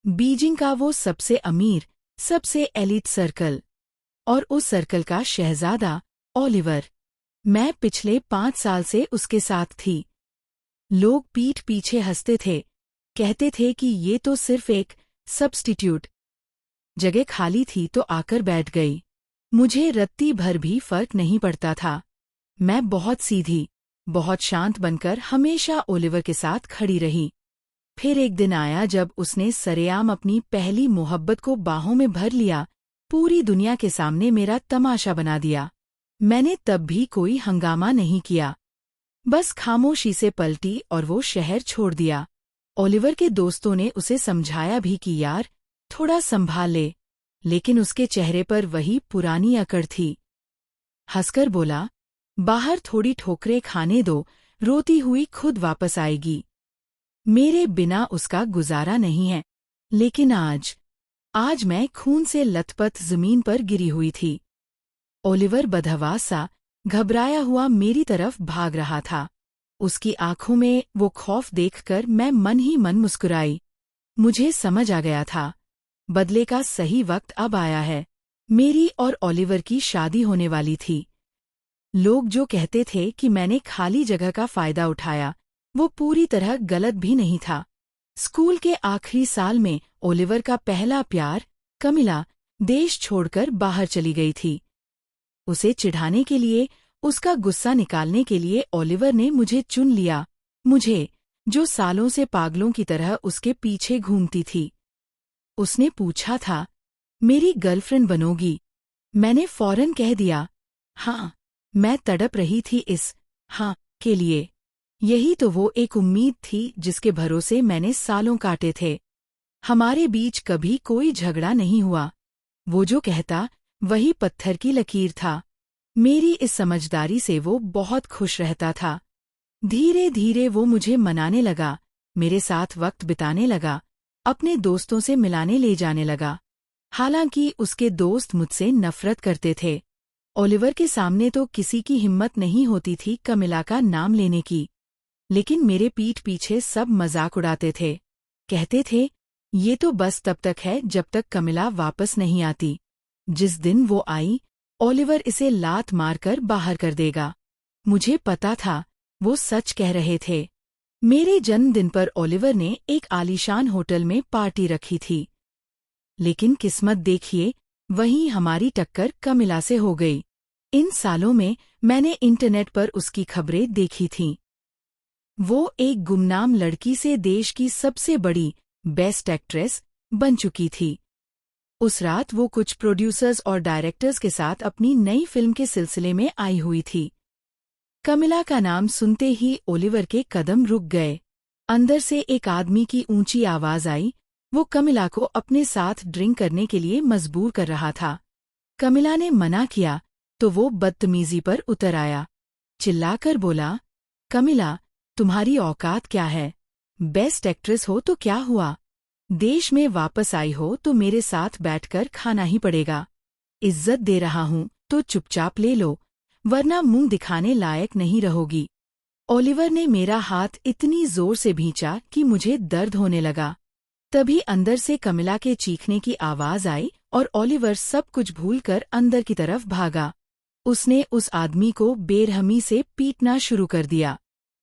Beijing का वो सबसे अमीर, सबसे एलिट सर्कल, और उस सर्कल का शहजादा ओलिवर। मैं पिछले 5 साल से उसके साथ थी। लोग पीठ पीछे हंसते थे, कहते थे कि ये तो सिर्फ एक सब्स्टिट्यूट। जगह खाली थी तो आकर बैठ गई। मुझे रत्ती भर भी फर्क नहीं पड़ता था। मैं बहुत सीधी, बहुत शांत बनकर हमेशा ओलिवर के साथ खड़ी रही। फिर एक दिन आया जब उसने सरेआम अपनी पहली मोहब्बत को बाहों में भर लिया, पूरी दुनिया के सामने मेरा तमाशा बना दिया। मैंने तब भी कोई हंगामा नहीं किया, बस खामोशी से पलटी और वो शहर छोड़ दिया। ओलिवर के दोस्तों ने उसे समझाया भी कि यार, थोड़ा संभाल ले, लेकिन उसके चेहरे पर वही पुरानी अकड़ थी। हंसकर बोला, बाहर थोड़ी ठोकरें खाने दो, रोती हुई खुद वापस आएगी। मेरे बिना उसका गुजारा नहीं है। लेकिन आज मैं खून से लथपथ जमीन पर गिरी हुई थी। ओलिवर बदहवास सा, घबराया हुआ मेरी तरफ भाग रहा था। उसकी आंखों में वो खौफ देखकर मैं मन ही मन मुस्कुराई। मुझे समझ आ गया था, बदले का सही वक्त अब आया है। मेरी और ओलिवर की शादी होने वाली थी। लोग जो कहते थे कि मैंने खाली जगह का फायदा उठाया, वो पूरी तरह गलत भी नहीं था। स्कूल के आखिरी साल में ओलिवर का पहला प्यार, कमिला, देश छोड़कर बाहर चली गई थी। उसे चिढ़ाने के लिए, उसका गुस्सा निकालने के लिए ओलिवर ने मुझे चुन लिया, मुझे, जो सालों से पागलों की तरह उसके पीछे घूमती थी। उसने पूछा था, मेरी गर्लफ्रेंड बनोगी? मैंने फौरन कह दिया, हाँ। मैं तड़प रही थी इस हाँ के लिए। यही तो वो एक उम्मीद थी जिसके भरोसे मैंने सालों काटे थे। हमारे बीच कभी कोई झगड़ा नहीं हुआ। वो जो कहता, वही पत्थर की लकीर था। मेरी इस समझदारी से वो बहुत खुश रहता था। धीरे धीरे वो मुझे मनाने लगा, मेरे साथ वक्त बिताने लगा, अपने दोस्तों से मिलाने ले जाने लगा। हालांकि उसके दोस्त मुझसे नफरत करते थे। ओलिवर के सामने तो किसी की हिम्मत नहीं होती थी कमिला का नाम लेने की। लेकिन मेरे पीठ पीछे सब मजाक उड़ाते थे। कहते थे, ये तो बस तब तक है जब तक कमिला वापस नहीं आती। जिस दिन वो आई, ओलिवर इसे लात मारकर बाहर कर देगा। मुझे पता था, वो सच कह रहे थे। मेरे जन्मदिन पर ओलिवर ने एक आलीशान होटल में पार्टी रखी थी। लेकिन किस्मत देखिए, वहीं हमारी टक्कर कमिला से हो गई। इन सालों में मैंने इंटरनेट पर उसकी खबरें देखी थीं। वो एक गुमनाम लड़की से देश की सबसे बड़ी बेस्ट एक्ट्रेस बन चुकी थी। उस रात वो कुछ प्रोड्यूसर्स और डायरेक्टर्स के साथ अपनी नई फिल्म के सिलसिले में आई हुई थी। कमिला का नाम सुनते ही ओलिवर के कदम रुक गए। अंदर से एक आदमी की ऊंची आवाज आई। वो कमिला को अपने साथ ड्रिंक करने के लिए मजबूर कर रहा था। कमिला ने मना किया तो वो बदतमीजी पर उतर आया। चिल्लाकर बोला, कमिला, तुम्हारी औकात क्या है? बेस्ट एक्ट्रेस हो तो क्या हुआ? देश में वापस आई हो तो मेरे साथ बैठकर खाना ही पड़ेगा। इज्जत दे रहा हूं तो चुपचाप ले लो, वरना मुंह दिखाने लायक नहीं रहोगी। ओलिवर ने मेरा हाथ इतनी जोर से भींचा कि मुझे दर्द होने लगा। तभी अंदर से कमिला के चीखने की आवाज आई और ओलिवर सब कुछ भूलकर अंदर की तरफ भागा। उसने उस आदमी को बेरहमी से पीटना शुरू कर दिया।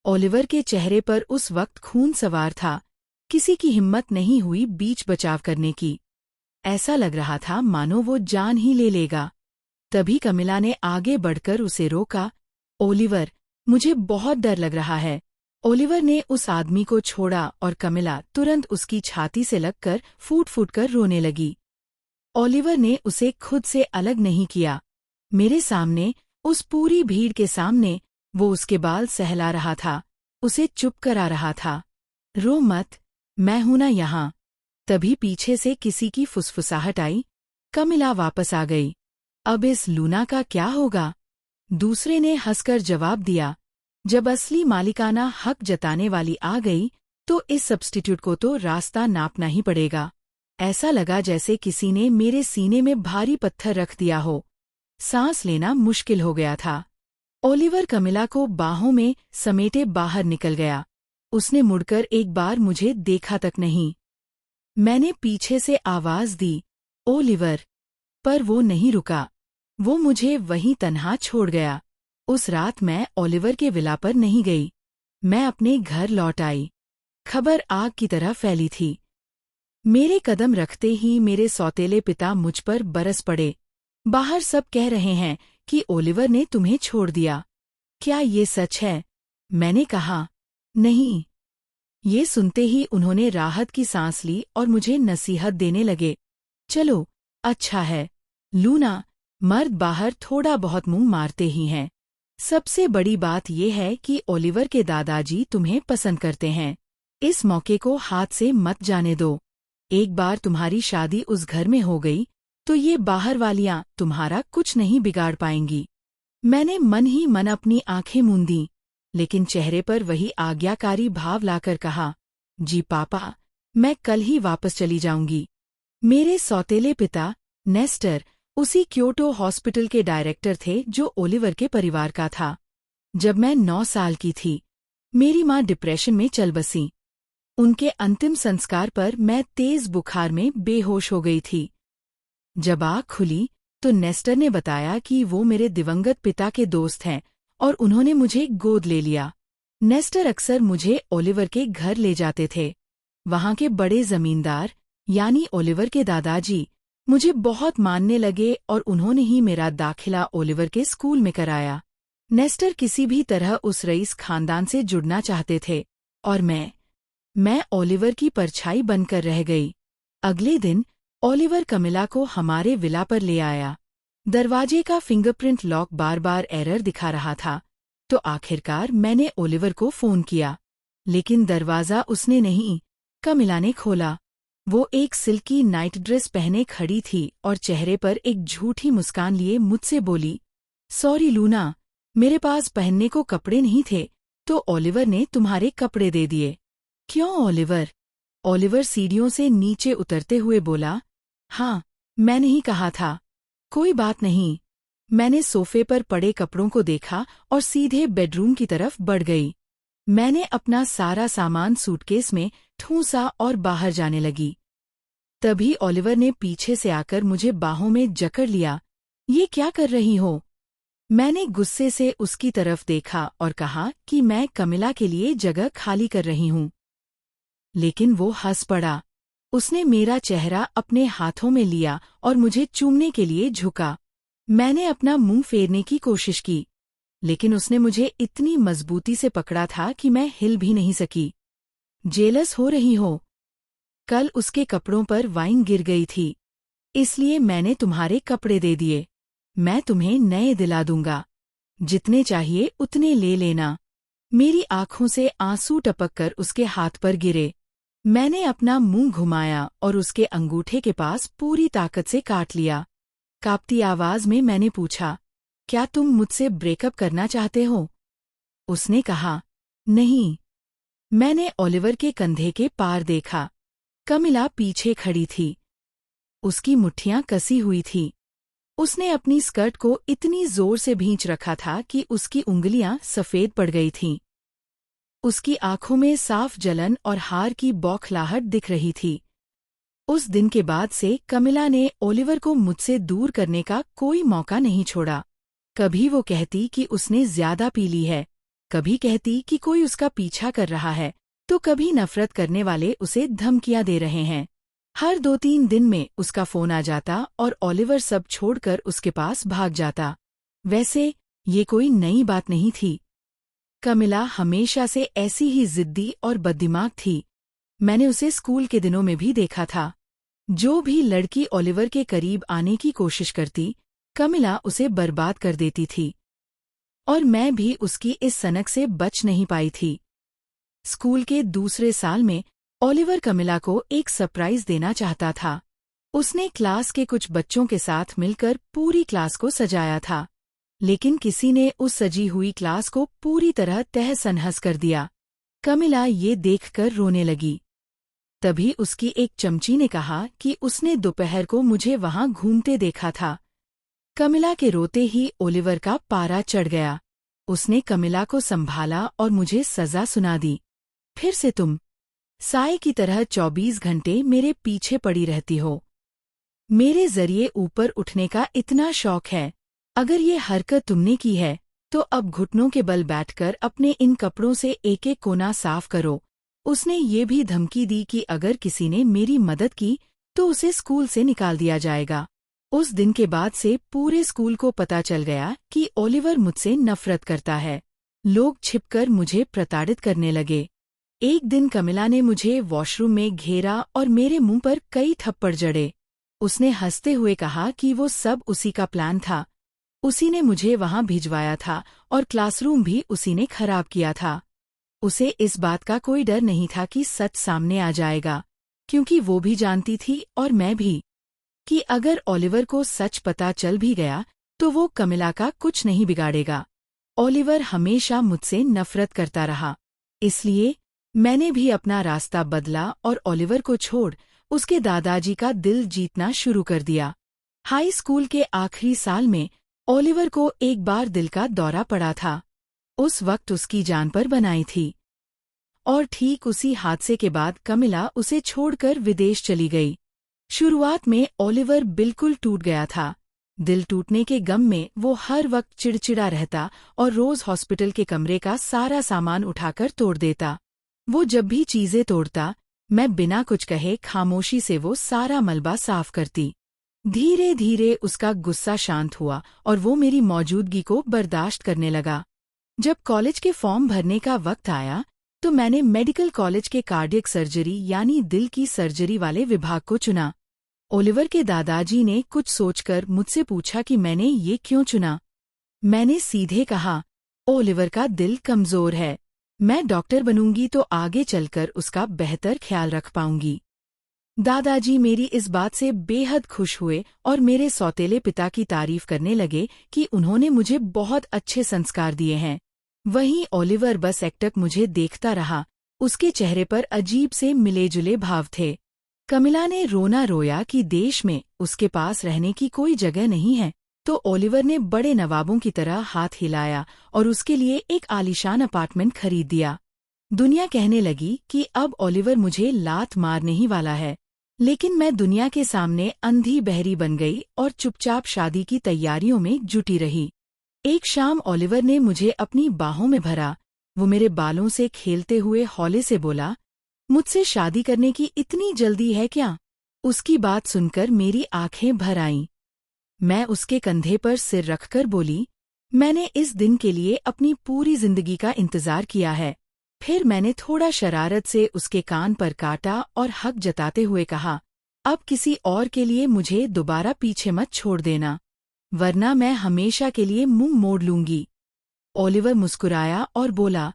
ओलिवर के चेहरे पर उस वक्त खून सवार था। किसी की हिम्मत नहीं हुई बीच बचाव करने की। ऐसा लग रहा था मानो वो जान ही ले लेगा। तभी कमिला ने आगे बढ़कर उसे रोका। ओलिवर, मुझे बहुत डर लग रहा है। ओलिवर ने उस आदमी को छोड़ा और कमिला तुरंत उसकी छाती से लगकर फूट फूट कर रोने लगी। ओलिवर ने उसे खुद से अलग नहीं किया। मेरे सामने, उस पूरी भीड़ के सामने, वो उसके बाल सहला रहा था, उसे चुप करा रहा था। रो मत, मैं हूं ना यहाँ। तभी पीछे से किसी की फुसफुसाहट आई। कमिला वापस आ गई। अब इस लूना का क्या होगा? दूसरे ने हंसकर जवाब दिया, जब असली मालिकाना हक जताने वाली आ गई, तो इस सब्स्टिट्यूट को तो रास्ता नापना ही पड़ेगा। ऐसा लगा जैसे किसी ने मेरे सीने में भारी पत्थर रख दिया हो। सांस लेना मुश्किल हो गया था। ओलिवर कमिला को बाहों में समेटे बाहर निकल गया। उसने मुड़कर एक बार मुझे देखा तक नहीं। मैंने पीछे से आवाज दी, ओलिवर। पर वो नहीं रुका। वो मुझे वहीं तन्हा छोड़ गया। उस रात मैं ओलिवर के विला पर नहीं गई। मैं अपने घर लौट आई। खबर आग की तरह फैली थी। मेरे कदम रखते ही मेरे सौतेले पिता मुझ पर बरस पड़े। बाहर सब कह रहे हैं कि ओलिवर ने तुम्हें छोड़ दिया। क्या ये सच है? मैंने कहा, नहीं। ये सुनते ही उन्होंने राहत की सांस ली और मुझे नसीहत देने लगे। चलो, अच्छा है लूना, मर्द बाहर थोड़ा बहुत मुंह मारते ही हैं। सबसे बड़ी बात यह है कि ओलिवर के दादाजी तुम्हें पसंद करते हैं। इस मौके को हाथ से मत जाने दो। एक बार तुम्हारी शादी उस घर में हो गई तो ये बाहर वालियां तुम्हारा कुछ नहीं बिगाड़ पाएंगी। मैंने मन ही मन अपनी आंखें मूंदी, लेकिन चेहरे पर वही आज्ञाकारी भाव लाकर कहा, जी पापा, मैं कल ही वापस चली जाऊंगी। मेरे सौतेले पिता, नेस्टर, उसी क्योटो हॉस्पिटल के डायरेक्टर थे जो ओलिवर के परिवार का था। जब मैं 9 साल की थी, मेरी माँ डिप्रेशन में चल बसी। उनके अंतिम संस्कार पर मैं तेज बुखार में बेहोश हो गई थी। जब आँख खुली तो नेस्टर ने बताया कि वो मेरे दिवंगत पिता के दोस्त हैं और उन्होंने मुझे गोद ले लिया। नेस्टर अक्सर मुझे ओलिवर के घर ले जाते थे। वहाँ के बड़े जमींदार, यानी ओलिवर के दादाजी, मुझे बहुत मानने लगे और उन्होंने ही मेरा दाखिला ओलिवर के स्कूल में कराया। नेस्टर किसी भी तरह उस रईस खानदान से जुड़ना चाहते थे और मैं ओलिवर की परछाई बनकर रह गई। अगले दिन ओलिवर कमिला को हमारे विला पर ले आया। दरवाजे का फिंगरप्रिंट लॉक बार बार एरर दिखा रहा था, तो आखिरकार मैंने ओलिवर को फोन किया, लेकिन दरवाजा उसने नहीं, कमिला ने खोला। वो एक सिल्की नाइट ड्रेस पहने खड़ी थी और चेहरे पर एक झूठी मुस्कान लिए मुझसे बोली, सॉरी लूना, मेरे पास पहनने को कपड़े नहीं थे, तो ओलिवर ने तुम्हारे कपड़े दे दिए। क्यों ओलिवर? ओलिवर सीढ़ियों से नीचे उतरते हुए बोला, हाँ, मैंने ही कहा था। कोई बात नहीं। मैंने सोफे पर पड़े कपड़ों को देखा और सीधे बेडरूम की तरफ बढ़ गई। मैंने अपना सारा सामान सूटकेस में ठूंसा और बाहर जाने लगी। तभी ओलिवर ने पीछे से आकर मुझे बाहों में जकड़ लिया। ये क्या कर रही हो? मैंने गुस्से से उसकी तरफ देखा और कहा कि मैं कमिला के लिए जगह खाली कर रही हूँ। लेकिन वो हंस पड़ा। उसने मेरा चेहरा अपने हाथों में लिया और मुझे चूमने के लिए झुका। मैंने अपना मुंह फेरने की कोशिश की, लेकिन उसने मुझे इतनी मजबूती से पकड़ा था कि मैं हिल भी नहीं सकी। जेलस हो रही हो? कल उसके कपड़ों पर वाइन गिर गई थी, इसलिए मैंने तुम्हारे कपड़े दे दिए। मैं तुम्हें नए दिला दूंगा। जितने चाहिए उतने ले लेना। मेरी आंखों से आंसू टपककर उसके हाथ पर गिरे। मैंने अपना मुंह घुमाया और उसके अंगूठे के पास पूरी ताकत से काट लिया। कांपती आवाज में मैंने पूछा, क्या तुम मुझसे ब्रेकअप करना चाहते हो? उसने कहा, नहीं। मैंने ओलिवर के कंधे के पार देखा। कमिला पीछे खड़ी थी। उसकी मुट्ठियां कसी हुई थी। उसने अपनी स्कर्ट को इतनी जोर से भींच रखा था कि उसकी उंगलियां सफेद पड़ गई थीं। उसकी आंखों में साफ जलन और हार की बौखलाहट दिख रही थी। उस दिन के बाद से कमिला ने ओलिवर को मुझसे दूर करने का कोई मौका नहीं छोड़ा। कभी वो कहती कि उसने ज्यादा पी ली है, कभी कहती कि कोई उसका पीछा कर रहा है, तो कभी नफरत करने वाले उसे धमकियां दे रहे हैं। हर 2-3 दिन में उसका फोन आ जाता और ओलिवर सब छोड़कर उसके पास भाग जाता। वैसे ये कोई नई बात नहीं थी। कमिला हमेशा से ऐसी ही जिद्दी और बददिमाग थी। मैंने उसे स्कूल के दिनों में भी देखा था। जो भी लड़की ओलिवर के करीब आने की कोशिश करती, कमिला उसे बर्बाद कर देती थी। और मैं भी उसकी इस सनक से बच नहीं पाई थी। स्कूल के दूसरे साल में ओलिवर कमिला को एक सरप्राइज देना चाहता था। उसने क्लास के कुछ बच्चों के साथ मिलकर पूरी क्लास को सजाया था, लेकिन किसी ने उस सजी हुई क्लास को पूरी तरह तहस-नहस कर दिया। कमिला ये देखकर रोने लगी। तभी उसकी एक चमची ने कहा कि उसने दोपहर को मुझे वहां घूमते देखा था। कमिला के रोते ही ओलिवर का पारा चढ़ गया। उसने कमिला को संभाला और मुझे सजा सुना दी। फिर से तुम साए की तरह 24 घंटे मेरे पीछे पड़ी रहती हो। मेरे जरिए ऊपर उठने का इतना शौक है। अगर ये हरकत तुमने की है तो अब घुटनों के बल बैठकर अपने इन कपड़ों से एक एक कोना साफ करो। उसने ये भी धमकी दी कि अगर किसी ने मेरी मदद की तो उसे स्कूल से निकाल दिया जाएगा। उस दिन के बाद से पूरे स्कूल को पता चल गया कि ओलिवर मुझसे नफरत करता है। लोग छिपकर मुझे प्रताड़ित करने लगे। एक दिन कमिला ने मुझे वॉशरूम में घेरा और मेरे मुंह पर कई थप्पड़ जड़े। उसने हंसते हुए कहा कि वो सब उसी का प्लान था। उसी ने मुझे वहां भिजवाया था और क्लासरूम भी उसी ने खराब किया था। उसे इस बात का कोई डर नहीं था कि सच सामने आ जाएगा, क्योंकि वो भी जानती थी और मैं भी, कि अगर ओलिवर को सच पता चल भी गया तो वो कमिला का कुछ नहीं बिगाड़ेगा। ओलिवर हमेशा मुझसे नफरत करता रहा, इसलिए मैंने भी अपना रास्ता बदला और ओलिवर को छोड़ उसके दादाजी का दिल जीतना शुरू कर दिया। हाई स्कूल के आखिरी साल में ओलिवर को एक बार दिल का दौरा पड़ा था। उस वक्त उसकी जान पर बनाई थी और ठीक उसी हादसे के बाद कमिला उसे छोड़कर विदेश चली गई। शुरुआत में ओलिवर बिल्कुल टूट गया था। दिल टूटने के गम में वो हर वक्त चिड़चिड़ा रहता और रोज हॉस्पिटल के कमरे का सारा सामान उठाकर तोड़ देता। वो जब भी चीजें तोड़ता, मैं बिना कुछ कहे खामोशी से वो सारा मलबा साफ करती। धीरे धीरे उसका गुस्सा शांत हुआ और वो मेरी मौजूदगी को बर्दाश्त करने लगा। जब कॉलेज के फॉर्म भरने का वक्त आया तो मैंने मेडिकल कॉलेज के कार्डियक सर्जरी यानी दिल की सर्जरी वाले विभाग को चुना। ओलिवर के दादाजी ने कुछ सोचकर मुझसे पूछा कि मैंने ये क्यों चुना। मैंने सीधे कहा, ओलिवर का दिल कमजोर है। मैं डॉक्टर बनूंगी तो आगे चलकर उसका बेहतर ख्याल रख पाऊंगी। दादाजी मेरी इस बात से बेहद खुश हुए और मेरे सौतेले पिता की तारीफ करने लगे कि उन्होंने मुझे बहुत अच्छे संस्कार दिए हैं। वहीं ओलिवर बस एकटक मुझे देखता रहा। उसके चेहरे पर अजीब से मिले-जुले भाव थे। कमिला ने रोना रोया कि देश में उसके पास रहने की कोई जगह नहीं है, तो ओलिवर ने बड़े नवाबों की तरह हाथ हिलाया और उसके लिए एक आलीशान अपार्टमेंट खरीद दिया। दुनिया कहने लगी कि अब ओलिवर मुझे लात मारने ही वाला है, लेकिन मैं दुनिया के सामने अंधी बहरी बन गई और चुपचाप शादी की तैयारियों में जुटी रही। एक शाम ओलिवर ने मुझे अपनी बाहों में भरा। वो मेरे बालों से खेलते हुए हौले से बोला, मुझसे शादी करने की इतनी जल्दी है क्या? उसकी बात सुनकर मेरी आंखें भर आईं। मैं उसके कंधे पर सिर रखकर बोली, मैंने इस दिन के लिए अपनी पूरी जिंदगी का इंतजार किया है। फिर मैंने थोड़ा शरारत से उसके कान पर काटा और हक जताते हुए कहा, अब किसी और के लिए मुझे दोबारा पीछे मत छोड़ देना, वरना मैं हमेशा के लिए मुंह मोड़ लूंगी। ओलिवर मुस्कुराया और बोला,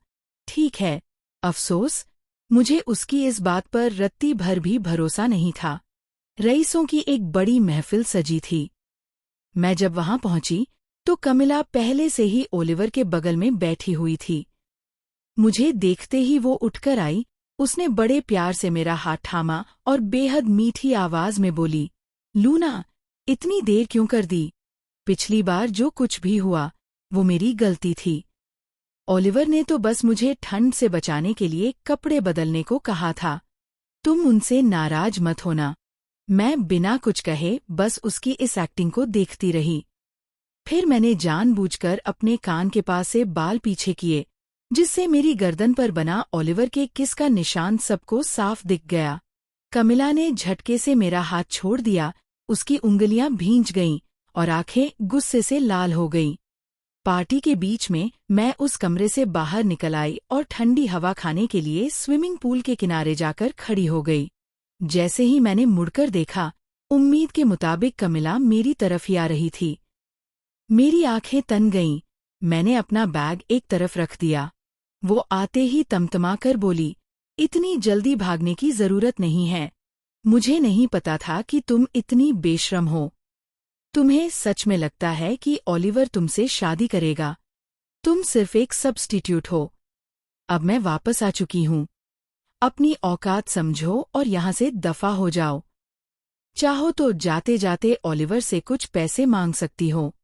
ठीक है। अफसोस, मुझे उसकी इस बात पर रत्ती भर भी भरोसा नहीं था। रईसों की एक बड़ी महफिल सजी थी। मैं जब वहां पहुंची तो कमिला पहले से ही ओलिवर के बगल में बैठी हुई थी। मुझे देखते ही वो उठकर आई। उसने बड़े प्यार से मेरा हाथ थामा और बेहद मीठी आवाज में बोली, लूना, इतनी देर क्यों कर दी? पिछली बार जो कुछ भी हुआ वो मेरी गलती थी। ओलिवर ने तो बस मुझे ठंड से बचाने के लिए कपड़े बदलने को कहा था। तुम उनसे नाराज मत होना। मैं बिना कुछ कहे बस उसकी इस एक्टिंग को देखती रही। फिर मैंने जानबूझकर अपने कान के पास से बाल पीछे किए, जिससे मेरी गर्दन पर बना ओलिवर के किस का निशान सबको साफ दिख गया। कमिला ने झटके से मेरा हाथ छोड़ दिया। उसकी उंगलियां भींच गईं और आंखें गुस्से से लाल हो गईं। पार्टी के बीच में मैं उस कमरे से बाहर निकल आई और ठंडी हवा खाने के लिए स्विमिंग पूल के किनारे जाकर खड़ी हो गई। जैसे ही मैंने मुड़कर देखा, उम्मीद के मुताबिक कमिला मेरी तरफ ही आ रही थी। मेरी आंखें तन गईं। मैंने अपना बैग एक तरफ रख दिया। वो आते ही तमतमाकर बोली, इतनी जल्दी भागने की जरूरत नहीं है। मुझे नहीं पता था कि तुम इतनी बेशर्म हो। तुम्हें सच में लगता है कि ओलिवर तुमसे शादी करेगा? तुम सिर्फ एक सब्स्टिट्यूट हो। अब मैं वापस आ चुकी हूँ। अपनी औकात समझो और यहाँ से दफा हो जाओ। चाहो तो जाते जाते ओलिवर से कुछ पैसे मांग सकती हो।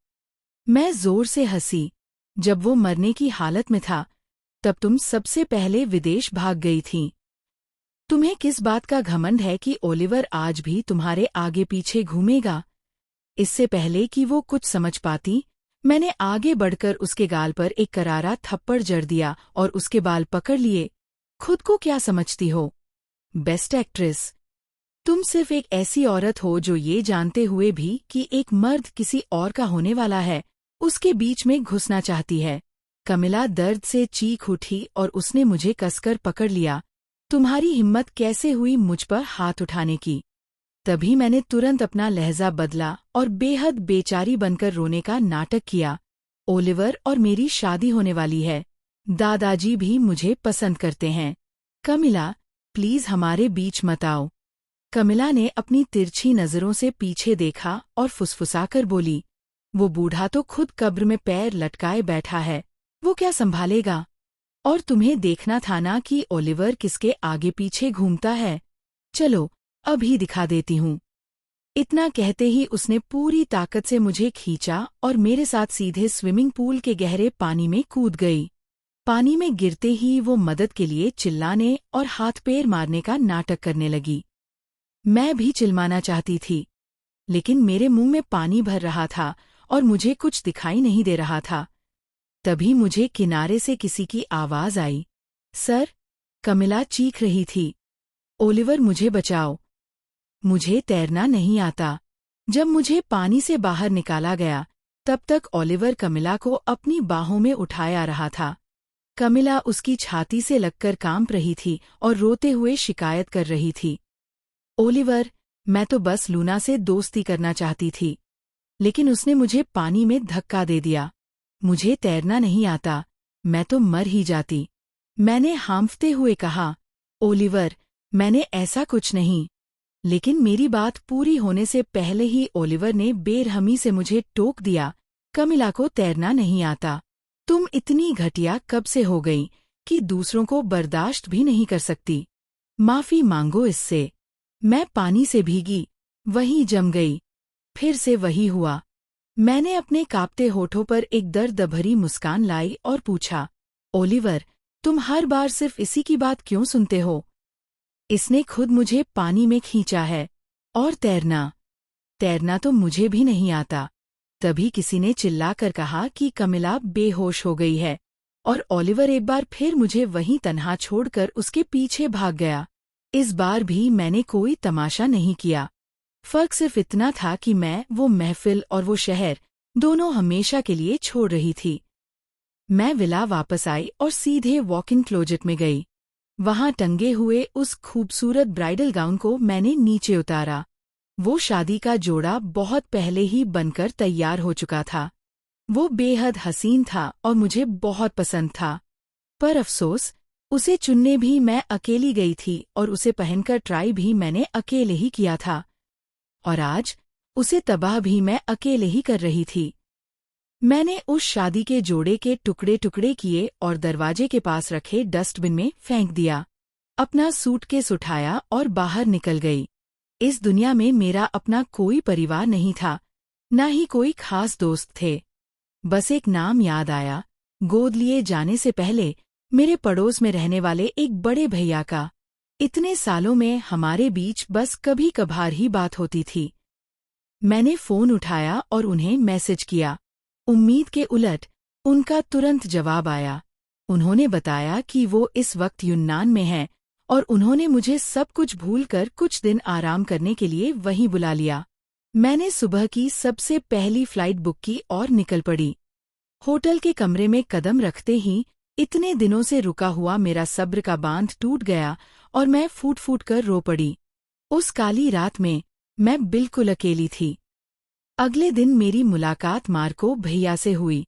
मैं जोर से हंसी। जब वो मरने की हालत में था, तब तुम सबसे पहले विदेश भाग गई थीं। तुम्हें किस बात का घमंड है कि ओलिवर आज भी तुम्हारे आगे पीछे घूमेगा? इससे पहले कि वो कुछ समझ पाती, मैंने आगे बढ़कर उसके गाल पर एक करारा थप्पड़ जड़ दिया और उसके बाल पकड़ लिए। खुद को क्या समझती हो? Best actress? तुम सिर्फ एक ऐसी औरत हो जो ये जानते हुए भी कि एक मर्द किसी और का होने वाला है, उसके बीच में घुसना चाहती है। कमिला दर्द से चीख उठी और उसने मुझे कसकर पकड़ लिया। तुम्हारी हिम्मत कैसे हुई मुझ पर हाथ उठाने की? तभी मैंने तुरंत अपना लहजा बदला और बेहद बेचारी बनकर रोने का नाटक किया। ओलिवर और मेरी शादी होने वाली है। दादाजी भी मुझे पसंद करते हैं। कमिला, प्लीज हमारे बीच मत आओ। कमिला ने अपनी तिरछी नजरों से पीछे देखा और फुसफुसाकर बोली, वो बूढ़ा तो खुद कब्र में पैर लटकाए बैठा है, वो क्या संभालेगा? और तुम्हें देखना था ना कि ओलिवर किसके आगे पीछे घूमता है। चलो, अभी दिखा देती हूँ। इतना कहते ही उसने पूरी ताकत से मुझे खींचा और मेरे साथ सीधे स्विमिंग पूल के गहरे पानी में कूद गई। पानी में गिरते ही वो मदद के लिए चिल्लाने और हाथ पैर मारने का नाटक करने लगी। मैं भी चिल्लाना चाहती थी, लेकिन मेरे मुंह में पानी भर रहा था और मुझे कुछ दिखाई नहीं दे रहा था। तभी मुझे किनारे से किसी की आवाज आई। सर, कमिला चीख रही थी। ओलिवर, मुझे बचाओ। मुझे तैरना नहीं आता। जब मुझे पानी से बाहर निकाला गया, तब तक ओलिवर कमिला को अपनी बाहों में उठाए आ रहा था। कमिला उसकी छाती से लगकर कांप रही थी और रोते हुए शिकायत कर रही थी। ओलिवर, मैं तो बस लूना से दोस्ती करना चाहती थी, लेकिन उसने मुझे पानी में धक्का दे दिया। मुझे तैरना नहीं आता, मैं तो मर ही जाती। मैंने हांफते हुए कहा। ओलिवर, मैंने ऐसा कुछ नहीं। लेकिन मेरी बात पूरी होने से पहले ही ओलिवर ने बेरहमी से मुझे टोक दिया। कमिला को तैरना नहीं आता। तुम इतनी घटिया कब से हो गई कि दूसरों को बर्दाश्त भी नहीं कर सकती? माफी मांगो इससे। मैं पानी से भीगी, वहीं जम गई। फिर से वही हुआ। मैंने अपने कांपते होठों पर एक दर्द भरी मुस्कान लाई और पूछा, ओलिवर, तुम हर बार सिर्फ इसी की बात क्यों सुनते हो? इसने खुद मुझे पानी में खींचा है। और तैरना तो मुझे भी नहीं आता। तभी किसी ने चिल्लाकर कहा कि कमिला बेहोश हो गई है, और ओलिवर एक बार फिर मुझे वहीं तन्हा छोड़कर उसके पीछे भाग गया। इस बार भी मैंने कोई तमाशा नहीं किया। फर्क सिर्फ इतना था कि मैं वो महफिल और वो शहर दोनों हमेशा के लिए छोड़ रही थी। मैं विला वापस आई और सीधे वॉक इन क्लोजेट में गई। वहां टंगे हुए उस खूबसूरत ब्राइडल गाउन को मैंने नीचे उतारा। वो शादी का जोड़ा बहुत पहले ही बनकर तैयार हो चुका था। वो बेहद हसीन था और मुझे बहुत पसंद था। पर अफसोस, उसे चुनने भी मैं अकेली गई थी और उसे पहनकर ट्राई भी मैंने अकेले ही किया था। और आज उसे तबाह भी मैं अकेले ही कर रही थी। मैंने उस शादी के जोड़े के टुकड़े टुकड़े किए और दरवाजे के पास रखे डस्टबिन में फेंक दिया। अपना सूटकेस उठाया और बाहर निकल गई। इस दुनिया में मेरा अपना कोई परिवार नहीं था, न ही कोई खास दोस्त थे। बस एक नाम याद आया, गोद लिए जाने से पहले मेरे पड़ोस में रहने वाले एक बड़े भैया का। इतने सालों में हमारे बीच बस कभी कभार ही बात होती थी। मैंने फोन उठाया और उन्हें मैसेज किया। उम्मीद के उलट उनका तुरंत जवाब आया। उन्होंने बताया कि वो इस वक्त यूनान में हैं और उन्होंने मुझे सब कुछ भूलकर कुछ दिन आराम करने के लिए वहीं बुला लिया। मैंने सुबह की सबसे पहली फ्लाइट बुक की और निकल पड़ी। होटल के कमरे में कदम रखते ही इतने दिनों से रुका हुआ मेरा सब्र का बांध टूट गया और मैं फूट फूट कर रो पड़ी। उस काली रात में मैं बिल्कुल अकेली थी। अगले दिन मेरी मुलाकात मार्को भैया से हुई।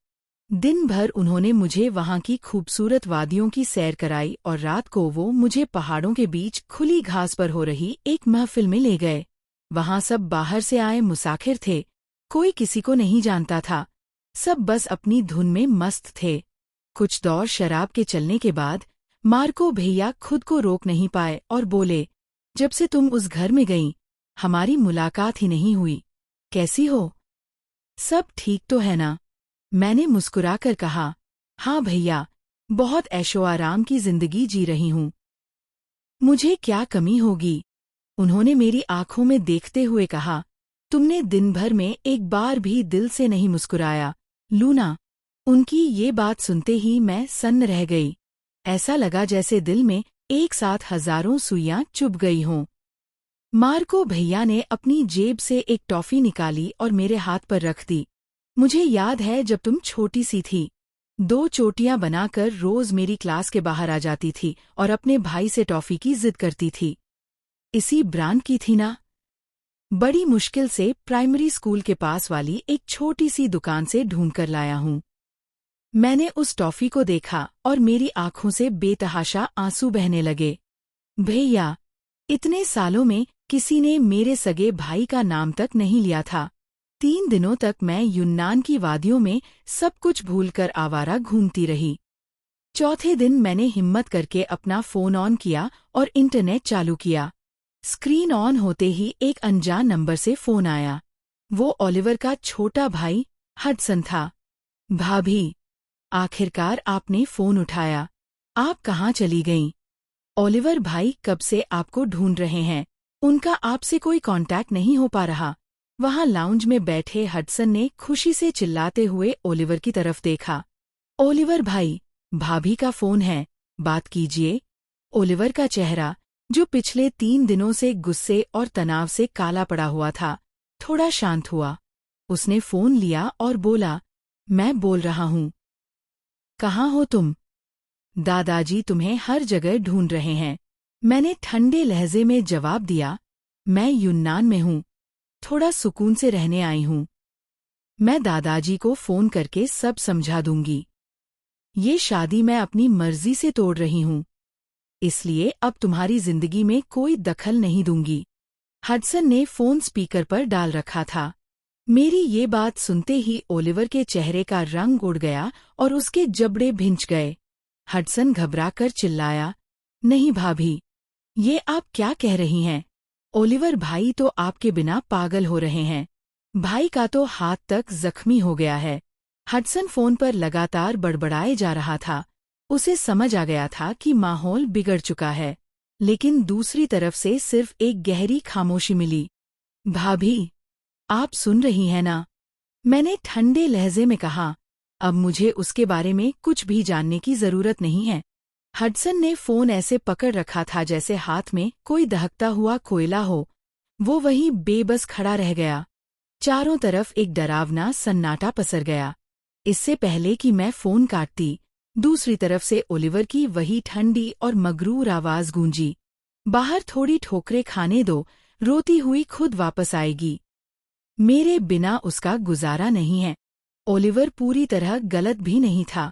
दिन भर उन्होंने मुझे वहां की खूबसूरत वादियों की सैर कराई और रात को वो मुझे पहाड़ों के बीच खुली घास पर हो रही एक महफिल में ले गए। वहां सब बाहर से आए मुसाफिर थे, कोई किसी को नहीं जानता था। सब बस अपनी धुन में मस्त थे। कुछ दौर शराब के चलने के बाद मार्को भैया खुद को रोक नहीं पाए और बोले, जब से तुम उस घर में गईं, हमारी मुलाकात ही नहीं हुई। कैसी हो? सब ठीक तो है ना? मैंने मुस्कुराकर कहा, हाँ भैया, बहुत ऐशो आराम की जिंदगी जी रही हूँ। मुझे क्या कमी होगी? उन्होंने मेरी आंखों में देखते हुए कहा, तुमने दिन भर में एक बार भी दिल से नहीं मुस्कुराया, लूना। उनकी ये बात सुनते ही मैं सन्न रह गई। ऐसा लगा जैसे दिल में एक साथ हजारों सुइयां चुभ गई हों। मार्को भैया ने अपनी जेब से एक टॉफी निकाली और मेरे हाथ पर रख दी। मुझे याद है जब तुम छोटी सी थी, 2 चोटियां बनाकर रोज मेरी क्लास के बाहर आ जाती थी और अपने भाई से टॉफी की जिद करती थी। इसी ब्रांड की थी ना? बड़ी मुश्किल से प्राइमरी स्कूल के पास वाली एक छोटी सी दुकान से ढूंढकर लाया हूं। मैंने उस टॉफी को देखा और मेरी आंखों से बेतहाशा आंसू बहने लगे। भैया, इतने सालों में किसी ने मेरे सगे भाई का नाम तक नहीं लिया था। 3 दिनों तक मैं यून्नान की वादियों में सब कुछ भूलकर आवारा घूमती रही। चौथे दिन मैंने हिम्मत करके अपना फोन ऑन किया और इंटरनेट चालू किया। स्क्रीन ऑन होते ही एक अनजान नंबर से फोन आया। वो ओलिवर का छोटा भाई हडसन था। भाभी, आखिरकार आपने फोन उठाया। आप कहाँ चली गईं? ओलिवर भाई कब से आपको ढूंढ रहे हैं। उनका आपसे कोई कांटेक्ट नहीं हो पा रहा। वहां लाउंज में बैठे हडसन ने खुशी से चिल्लाते हुए ओलिवर की तरफ देखा। ओलिवर भाई, भाभी का फोन है, बात कीजिए। ओलिवर का चेहरा, जो पिछले 3 दिनों से गुस्से और तनाव से काला पड़ा हुआ था, थोड़ा शांत हुआ। उसने फोन लिया और बोला, मैं बोल रहा हूं। कहाँ हो तुम? दादाजी तुम्हें हर जगह ढूंढ रहे हैं। मैंने ठंडे लहजे में जवाब दिया, मैं यून्नान में हूं, थोड़ा सुकून से रहने आई हूं। मैं दादाजी को फोन करके सब समझा दूंगी। ये शादी मैं अपनी मर्जी से तोड़ रही हूं, इसलिए अब तुम्हारी जिंदगी में कोई दखल नहीं दूंगी। हडसन ने फोन स्पीकर पर डाल रखा था। मेरी ये बात सुनते ही ओलिवर के चेहरे का रंग उड़ गया और उसके जबड़े भिंच गए। हडसन घबराकर चिल्लाया, नहीं भाभी, ये आप क्या कह रही हैं? ओलिवर भाई तो आपके बिना पागल हो रहे हैं। भाई का तो हाथ तक जख्मी हो गया है। हडसन फोन पर लगातार बड़बड़ाए जा रहा था। उसे समझ आ गया था कि माहौल बिगड़ चुका है, लेकिन दूसरी तरफ से सिर्फ एक गहरी खामोशी मिली। भाभी, आप सुन रही हैं ना? मैंने ठंडे लहजे में कहा, अब मुझे उसके बारे में कुछ भी जानने की जरूरत नहीं है। हडसन ने फोन ऐसे पकड़ रखा था जैसे हाथ में कोई दहकता हुआ कोयला हो। वो वहीं बेबस खड़ा रह गया। चारों तरफ एक डरावना सन्नाटा पसर गया। इससे पहले कि मैं फोन काटती, दूसरी तरफ से ओलिवर की वही ठंडी और मगरूर आवाज गूंजी, बाहर थोड़ी ठोकरें खाने दो, रोती हुई खुद वापस आएगी। मेरे बिना उसका गुजारा नहीं है। ओलिवर पूरी तरह गलत भी नहीं था।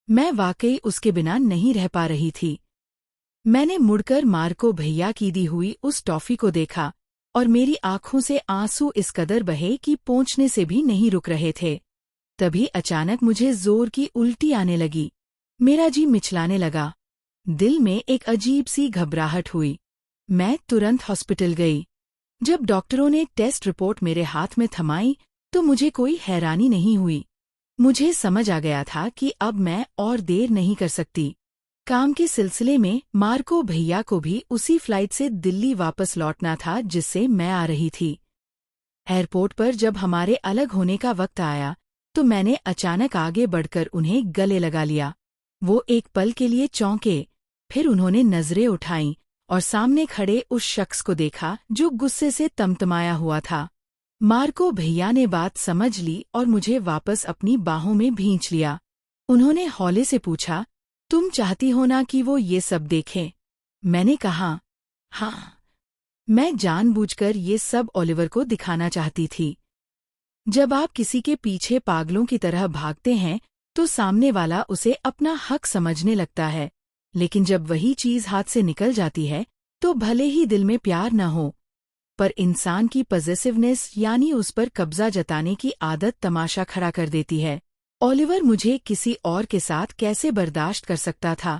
मैं वाकई उसके बिना नहीं रह पा रही थी। मैंने मुड़कर मार्को भैया की दी हुई उस टॉफी को देखा और मेरी आंखों से आंसू इस कदर बहे कि पोंछने से भी नहीं रुक रहे थे। तभी अचानक मुझे जोर की उल्टी आने लगी। मेरा जी मिचलाने लगा। दिल में एक अजीब सी घबराहट हुई। मैं तुरंत हॉस्पिटल गई। जब डॉक्टरों ने टेस्ट रिपोर्ट मेरे हाथ में थमाई तो मुझे कोई हैरानी नहीं हुई। मुझे समझ आ गया था कि अब मैं और देर नहीं कर सकती। काम के सिलसिले में मार्को भैया को भी उसी फ्लाइट से दिल्ली वापस लौटना था जिससे मैं आ रही थी। एयरपोर्ट पर जब हमारे अलग होने का वक्त आया तो मैंने अचानक आगे बढ़कर उन्हें गले लगा लिया। वो एक पल के लिए चौंके, फिर उन्होंने नजरें उठाईं और सामने खड़े उस शख्स को देखा जो गुस्से से तमतमाया हुआ था। मार्को भैया ने बात समझ ली और मुझे वापस अपनी बाहों में भींच लिया। उन्होंने हौले से पूछा, तुम चाहती हो ना कि वो ये सब देखें? मैंने कहा, हाँ, मैं जानबूझकर ये सब ओलिवर को दिखाना चाहती थी। जब आप किसी के पीछे पागलों की तरह भागते हैं तो सामने वाला उसे अपना हक समझने लगता है, लेकिन जब वही चीज हाथ से निकल जाती है तो भले ही दिल में प्यार न हो, पर इंसान की पॉसेसिवनेस यानी उस पर कब्जा जताने की आदत तमाशा खड़ा कर देती है। ओलिवर मुझे किसी और के साथ कैसे बर्दाश्त कर सकता था?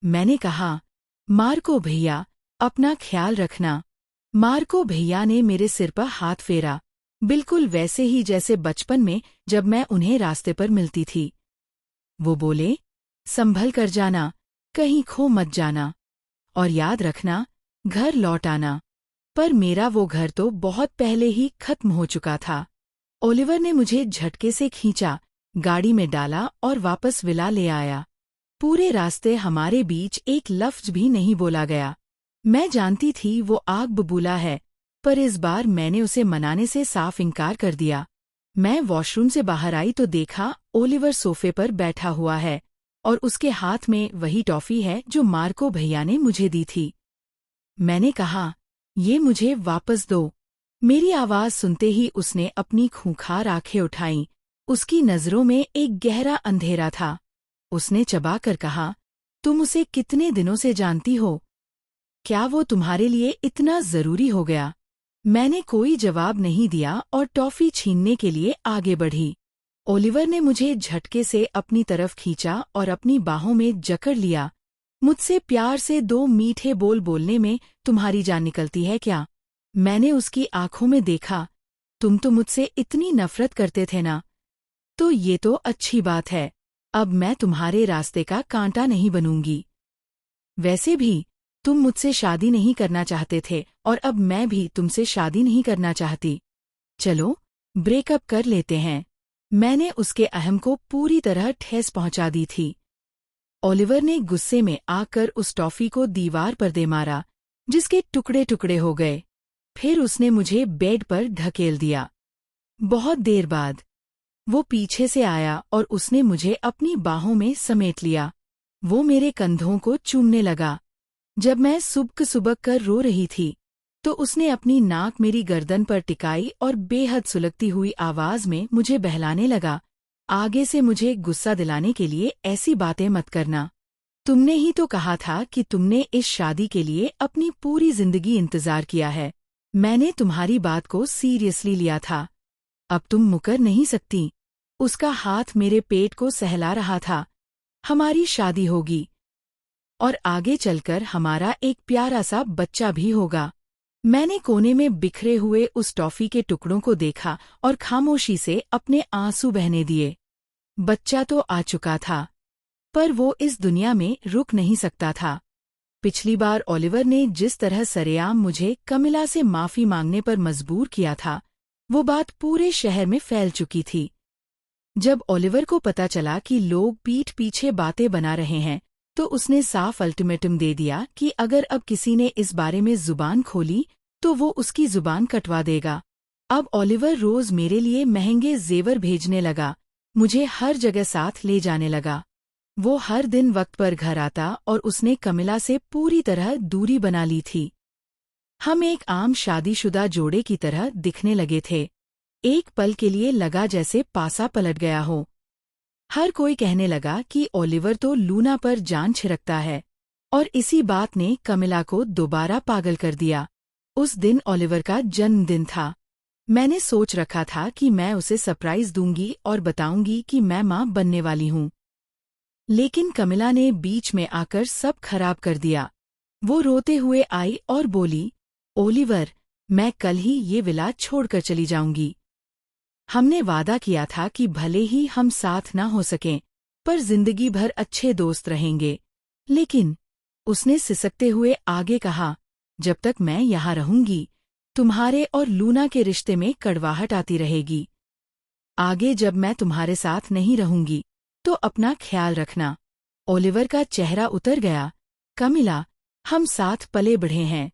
मैंने कहा, मार्को भैया, अपना ख्याल रखना। मार्को भैया ने मेरे सिर पर हाथ फेरा, बिल्कुल वैसे ही जैसे बचपन में जब मैं उन्हें रास्ते पर मिलती थी। वो बोले, संभल कर जाना, कहीं खो मत जाना। और याद रखना, घर लौट आना। पर मेरा वो घर तो बहुत पहले ही खत्म हो चुका था। ओलिवर ने मुझे झटके से खींचा, गाड़ी में डाला और वापस विला ले आया। पूरे रास्ते हमारे बीच एक लफ्ज भी नहीं बोला गया। मैं जानती थी वो आग बबूला है, पर इस बार मैंने उसे मनाने से साफ इनकार कर दिया। मैं वॉशरूम से बाहर आई तो देखा ओलिवर सोफे पर बैठा हुआ है और उसके हाथ में वही टॉफी है जो मार्को भैया ने मुझे दी थी। मैंने कहा, ये मुझे वापस दो। मेरी आवाज सुनते ही उसने अपनी खूंखार आंखें उठाईं। उसकी नजरों में एक गहरा अंधेरा था। उसने चबाकर कहा, तुम उसे कितने दिनों से जानती हो? क्या वो तुम्हारे लिए इतना जरूरी हो गया? मैंने कोई जवाब नहीं दिया और टॉफी छीनने के लिए आगे बढ़ी। ओलिवर ने मुझे झटके से अपनी तरफ खींचा और अपनी बाहों में जकड़ लिया। मुझसे प्यार से 2 मीठे बोल बोलने में तुम्हारी जान निकलती है क्या? मैंने उसकी आंखों में देखा। तुम तो मुझसे इतनी नफरत करते थे ना? तो ये तो अच्छी बात है। अब मैं तुम्हारे रास्ते का कांटा नहीं बनूंगी। वैसे भी तुम मुझसे शादी नहीं करना चाहते थे और अब मैं भी तुमसे शादी नहीं करना चाहती। चलो, ब्रेकअप कर लेते हैं। मैंने उसके अहम को पूरी तरह ठेस पहुंचा दी थी। ओलिवर ने गुस्से में आकर उस टॉफी को दीवार पर दे मारा, जिसके टुकड़े टुकड़े हो गए। फिर उसने मुझे बेड पर ढकेल दिया। बहुत देर बाद वो पीछे से आया और उसने मुझे अपनी बाहों में समेट लिया। वो मेरे कंधों को चूमने लगा। जब मैं सुबक सुबक कर रो रही थी, तो उसने अपनी नाक मेरी गर्दन पर टिकाई और बेहद सुलगती हुई आवाज में मुझे बहलाने लगा, आगे से मुझे गुस्सा दिलाने के लिए ऐसी बातें मत करना। तुमने ही तो कहा था कि तुमने इस शादी के लिए अपनी पूरी जिंदगी इंतजार किया है। मैंने तुम्हारी बात को सीरियसली लिया था। अब तुम मुकर नहीं सकती। उसका हाथ मेरे पेट को सहला रहा था। हमारी शादी होगी और आगे चलकर हमारा एक प्यारा सा बच्चा भी होगा। मैंने कोने में बिखरे हुए उस टॉफी के टुकड़ों को देखा और खामोशी से अपने आंसू बहने दिए। बच्चा तो आ चुका था, पर वो इस दुनिया में रुक नहीं सकता था। पिछली बार ओलिवर ने जिस तरह सरेआम मुझे कमिला से माफी मांगने पर मजबूर किया था, वो बात पूरे शहर में फैल चुकी थी। जब ओलिवर को पता चला कि लोग पीठ पीछे बातें बना रहे हैं, तो उसने साफ अल्टीमेटम दे दिया कि अगर अब किसी ने इस बारे में जुबान खोली तो वो उसकी जुबान कटवा देगा। अब ओलिवर रोज मेरे लिए महंगे जेवर भेजने लगा, मुझे हर जगह साथ ले जाने लगा। वो हर दिन वक्त पर घर आता और उसने कमिला से पूरी तरह दूरी बना ली थी। हम एक आम शादीशुदा जोड़े की तरह दिखने लगे थे। एक पल के लिए लगा जैसे पासा पलट गया हो। हर कोई कहने लगा कि ओलिवर तो लूना पर जान छिड़कता है, और इसी बात ने कमिला को दोबारा पागल कर दिया। उस दिन ओलिवर का जन्मदिन था। मैंने सोच रखा था कि मैं उसे सरप्राइज दूंगी और बताऊंगी कि मैं मां बनने वाली हूं। लेकिन कमिला ने बीच में आकर सब खराब कर दिया। वो रोते हुए आई और बोली, ओलिवर, मैं कल ही ये विला छोड़कर चली जाऊंगी। हमने वादा किया था कि भले ही हम साथ ना हो सकें, पर जिंदगी भर अच्छे दोस्त रहेंगे। लेकिन उसने सिसकते हुए आगे कहा, जब तक मैं यहाँ रहूंगी, तुम्हारे और लूना के रिश्ते में कड़वाहट आती रहेगी। आगे जब मैं तुम्हारे साथ नहीं रहूंगी, तो अपना ख्याल रखना। ओलिवर का चेहरा उतर गया। कमिला, हम साथ पले बढ़े हैं।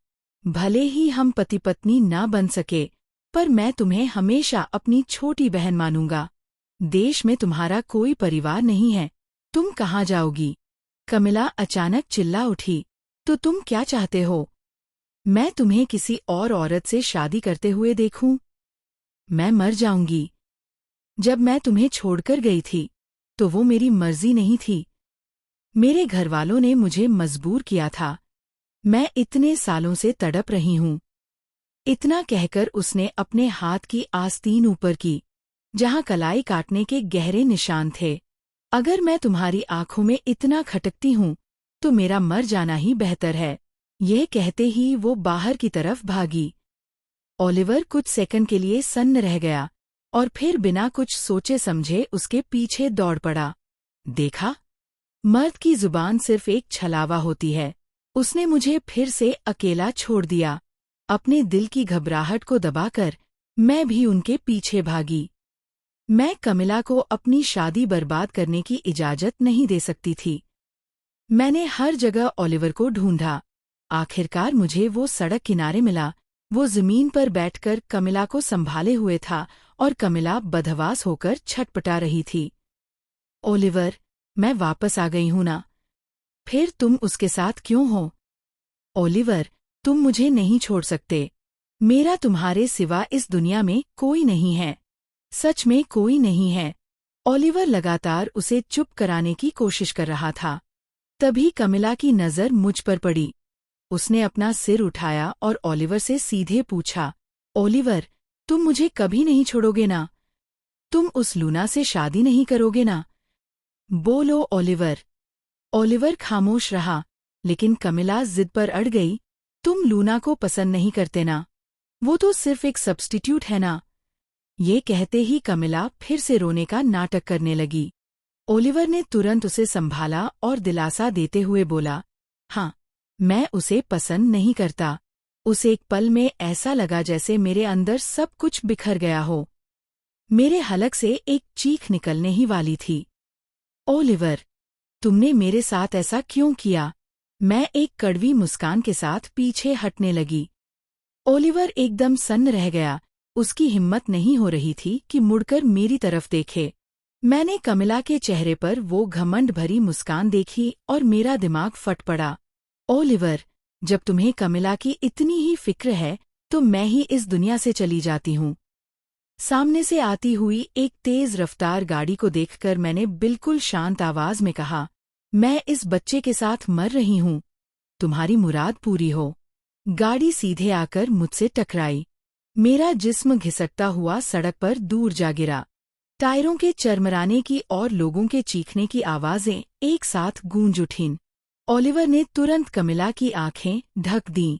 भले ही हम पति पत्नी ना बन सके, पर मैं तुम्हें हमेशा अपनी छोटी बहन मानूंगा। देश में तुम्हारा कोई परिवार नहीं है, तुम कहाँ जाओगी? कमिला अचानक चिल्ला उठी, तो तुम क्या चाहते हो? मैं तुम्हें किसी और औरत से शादी करते हुए देखूं? मैं मर जाऊंगी। जब मैं तुम्हें छोड़कर गई थी, तो वो मेरी मर्जी नहीं थी। मेरे घरवालों ने मुझे मजबूर किया था। मैं इतने सालों से तड़प रही हूं। इतना कहकर उसने अपने हाथ की आस्तीन ऊपर की, जहां कलाई काटने के गहरे निशान थे। अगर मैं तुम्हारी आंखों में इतना खटकती हूं, तो मेरा मर जाना ही बेहतर है। यह कहते ही वो बाहर की तरफ भागी। ओलिवर कुछ सेकंड के लिए सन्न रह गया और फिर बिना कुछ सोचे समझे उसके पीछे दौड़ पड़ा। देखा, मर्द की जुबान सिर्फ एक छलावा होती है, उसने मुझे फिर से अकेला छोड़ दिया। अपने दिल की घबराहट को दबाकर मैं भी उनके पीछे भागी। मैं कमिला को अपनी शादी बर्बाद करने की इजाजत नहीं दे सकती थी। मैंने हर जगह ओलिवर को ढूंढा। आखिरकार मुझे वो सड़क किनारे मिला। वो जमीन पर बैठकर कमिला को संभाले हुए था और कमिला बदहवास होकर छटपटा रही थी। ओलिवर, मैं वापस आ गई हूं ना। फिर तुम उसके साथ क्यों हो? ओलिवर, तुम मुझे नहीं छोड़ सकते। मेरा तुम्हारे सिवा इस दुनिया में कोई नहीं है। सच में कोई नहीं है। ओलिवर लगातार उसे चुप कराने की कोशिश कर रहा था। तभी कमिला की नज़र मुझ पर पड़ी। उसने अपना सिर उठाया और ओलिवर से सीधे पूछा, ओलिवर, तुम मुझे कभी नहीं छोड़ोगे ना? तुम उस लूना से शादी नहीं करोगे ना? बोलो ओलिवर। ओलिवर खामोश रहा, लेकिन कमिला जिद पर अड़ गई। तुम लूना को पसंद नहीं करते ना? वो तो सिर्फ एक सब्स्टिट्यूट है ना? ये कहते ही कमिला फिर से रोने का नाटक करने लगी। ओलिवर ने तुरंत उसे संभाला और दिलासा देते हुए बोला, हाँ, मैं उसे पसंद नहीं करता। उस एक पल में ऐसा लगा जैसे मेरे अंदर सब कुछ बिखर गया हो। मेरे हलक से एक चीख निकलने ही वाली थी। ओलिवर, तुमने मेरे साथ ऐसा क्यों किया? मैं एक कड़वी मुस्कान के साथ पीछे हटने लगी। ओलिवर एकदम सन्न रह गया। उसकी हिम्मत नहीं हो रही थी कि मुड़कर मेरी तरफ देखे। मैंने कमिला के चेहरे पर वो घमंड भरी मुस्कान देखी और मेरा दिमाग फट पड़ा। ओलिवर, जब तुम्हें कमिला की इतनी ही फिक्र है तो मैं ही इस दुनिया से चली जाती हूँ। सामने से आती हुई एक तेज रफ्तार गाड़ी को देखकर मैंने बिल्कुल शांत आवाज में कहा, मैं इस बच्चे के साथ मर रही हूँ। तुम्हारी मुराद पूरी हो। गाड़ी सीधे आकर मुझसे टकराई। मेरा जिस्म घिसकता हुआ सड़क पर दूर जा गिरा। टायरों के चरमराने की और लोगों के चीखने की आवाजें एक साथ गूंज उठीं। ओलिवर ने तुरंत कमिला की आंखें ढक दीं।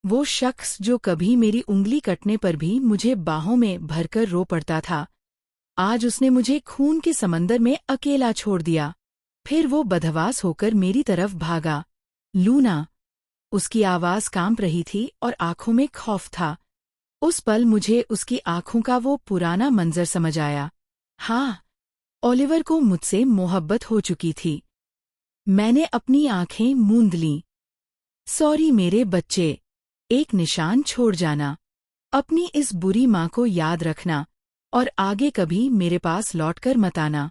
वो शख्स जो कभी मेरी उंगली कटने पर भी मुझे बाहों में भरकर रो पड़ता था, आज उसने मुझे खून के समंदर में अकेला छोड़ दिया। फिर वो बदहवास होकर मेरी तरफ भागा। लूना। उसकी आवाज कांप रही थी और आंखों में खौफ था। उस पल मुझे उसकी आंखों का वो पुराना मंजर समझ आया। हाँ, ओलिवर को मुझसे मोहब्बत हो चुकी थी। मैंने अपनी आंखें मूंद लीं। सॉरी मेरे बच्चे, एक निशान छोड़ जाना। अपनी इस बुरी माँ को याद रखना और आगे कभी मेरे पास लौटकर मत आना।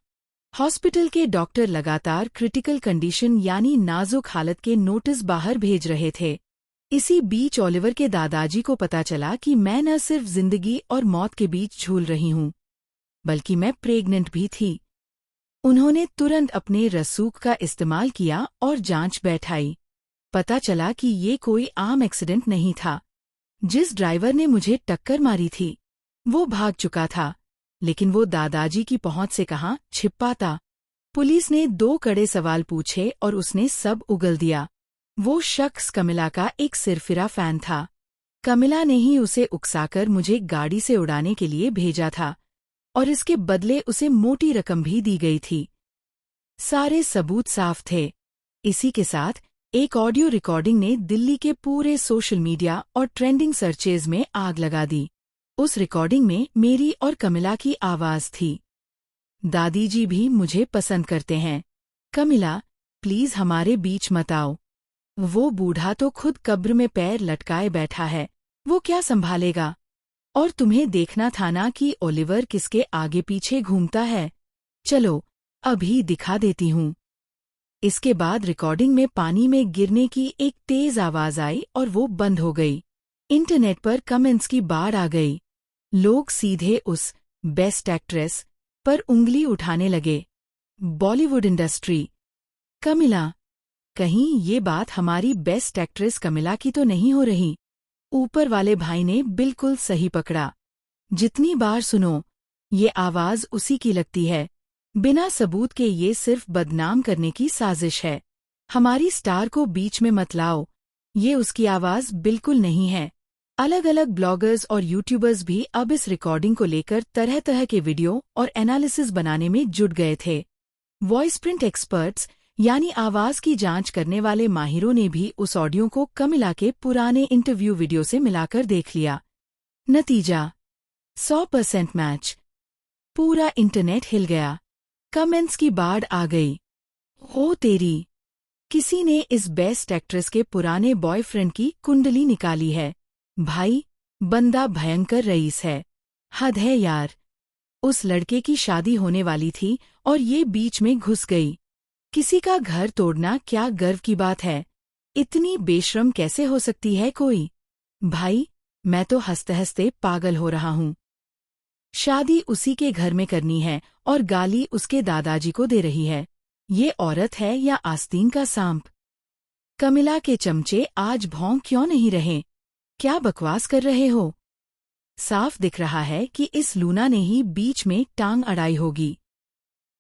हॉस्पिटल के डॉक्टर लगातार क्रिटिकल कंडीशन यानी नाजुक हालत के नोटिस बाहर भेज रहे थे। इसी बीच ओलिवर के दादाजी को पता चला कि मैं न सिर्फ जिंदगी और मौत के बीच झूल रही हूँ, बल्कि मैं प्रेग्नेंट भी थी। उन्होंने तुरंत अपने रसूख का इस्तेमाल किया और जांच बैठाई। पता चला कि ये कोई आम एक्सीडेंट नहीं था। जिस ड्राइवर ने मुझे टक्कर मारी थी, वो भाग चुका था, लेकिन वो दादाजी की पहुंच से कहाँ छिप पाता। पुलिस ने 2 कड़े सवाल पूछे और उसने सब उगल दिया। वो शख्स कमिला का एक सिरफिरा फैन था। कमिला ने ही उसे उकसाकर मुझे गाड़ी से उड़ाने के लिए भेजा था और इसके बदले उसे मोटी रकम भी दी गई थी। सारे सबूत साफ थे। इसी के साथ एक ऑडियो रिकॉर्डिंग ने दिल्ली के पूरे सोशल मीडिया और ट्रेंडिंग सर्चेज में आग लगा दी। उस रिकॉर्डिंग में मेरी और कमिला की आवाज थी। दादी जी भी मुझे पसंद करते हैं। कमिला, प्लीज हमारे बीच मत आओ। वो बूढ़ा तो खुद कब्र में पैर लटकाए बैठा है, वो क्या संभालेगा? और तुम्हें देखना था ना कि ओलिवर किसके आगे पीछे घूमता है। चलो, अभी दिखा देती हूँ। इसके बाद रिकॉर्डिंग में पानी में गिरने की एक तेज आवाज आई और वो बंद हो गई। इंटरनेट पर कमेंट्स की बाढ़ आ गई। लोग सीधे उस बेस्ट एक्ट्रेस पर उंगली उठाने लगे। बॉलीवुड इंडस्ट्री। कमिला, कहीं ये बात हमारी बेस्ट एक्ट्रेस कमिला की तो नहीं हो रही? ऊपर वाले भाई ने बिल्कुल सही पकड़ा। जितनी बार सुनो, ये आवाज उसी की लगती है। बिना सबूत के ये सिर्फ बदनाम करने की साजिश है। हमारी स्टार को बीच में मत लाओ। ये उसकी आवाज बिल्कुल नहीं है। अलग अलग ब्लॉगर्स और यूट्यूबर्स भी अब इस रिकॉर्डिंग को लेकर तरह तरह के वीडियो और एनालिसिस बनाने में जुट गए थे। वॉइस प्रिंट एक्सपर्ट्स यानी आवाज की जांच करने वाले माहिरों ने भी उस ऑडियो को कमिला के पुराने इंटरव्यू वीडियो से मिलाकर देख लिया। नतीजा 100% मैच। पूरा इंटरनेट हिल गया। कमेंट्स की बाढ़ आ गई। हो तेरी, किसी ने इस बेस्ट एक्ट्रेस के पुराने बॉयफ्रेंड की कुंडली निकाली है। भाई, बंदा भयंकर रईस है। हद है यार। उस लड़के की शादी होने वाली थी और ये बीच में घुस गई। किसी का घर तोड़ना क्या गर्व की बात है। इतनी बेशर्म कैसे हो सकती है कोई। भाई, मैं तो हंसते हंसते पागल हो रहा हूँ। शादी उसी के घर में करनी है और गाली उसके दादाजी को दे रही है। ये औरत है या आस्तीन का सांप। कमिला के चमचे आज भौंक क्यों नहीं रहे। क्या बकवास कर रहे हो। साफ दिख रहा है कि इस लूना ने ही बीच में टांग अड़ाई होगी।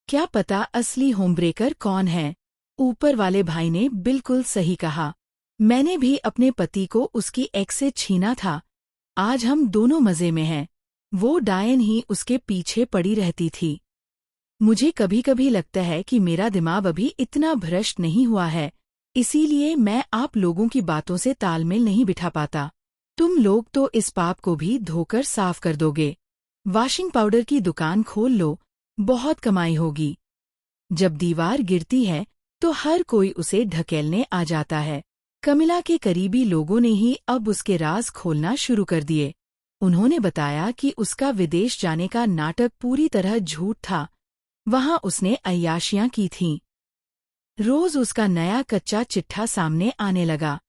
क्या पता असली होमब्रेकर कौन है। ऊपर वाले भाई ने बिल्कुल सही कहा। मैंने भी अपने पति को उसकी एक्स से छीना था। आज हम दोनों मजे में हैं। वो डायन ही उसके पीछे पड़ी रहती थी। मुझे कभी कभी लगता है कि मेरा दिमाग अभी इतना भ्रष्ट नहीं हुआ है, इसीलिए मैं आप लोगों की बातों से तालमेल नहीं बिठा पाता। तुम लोग तो इस पाप को भी धोकर साफ कर दोगे। वॉशिंग पाउडर की दुकान खोल लो, बहुत कमाई होगी। जब दीवार गिरती है तो हर कोई उसे ढकेलने आ जाता है। कमिला के करीबी लोगों ने ही अब उसके राज खोलना शुरू कर दिए। उन्होंने बताया कि उसका विदेश जाने का नाटक पूरी तरह झूठ था। वहां उसने अय्याशियां की थीं। रोज उसका नया कच्चा चिट्ठा सामने आने लगा।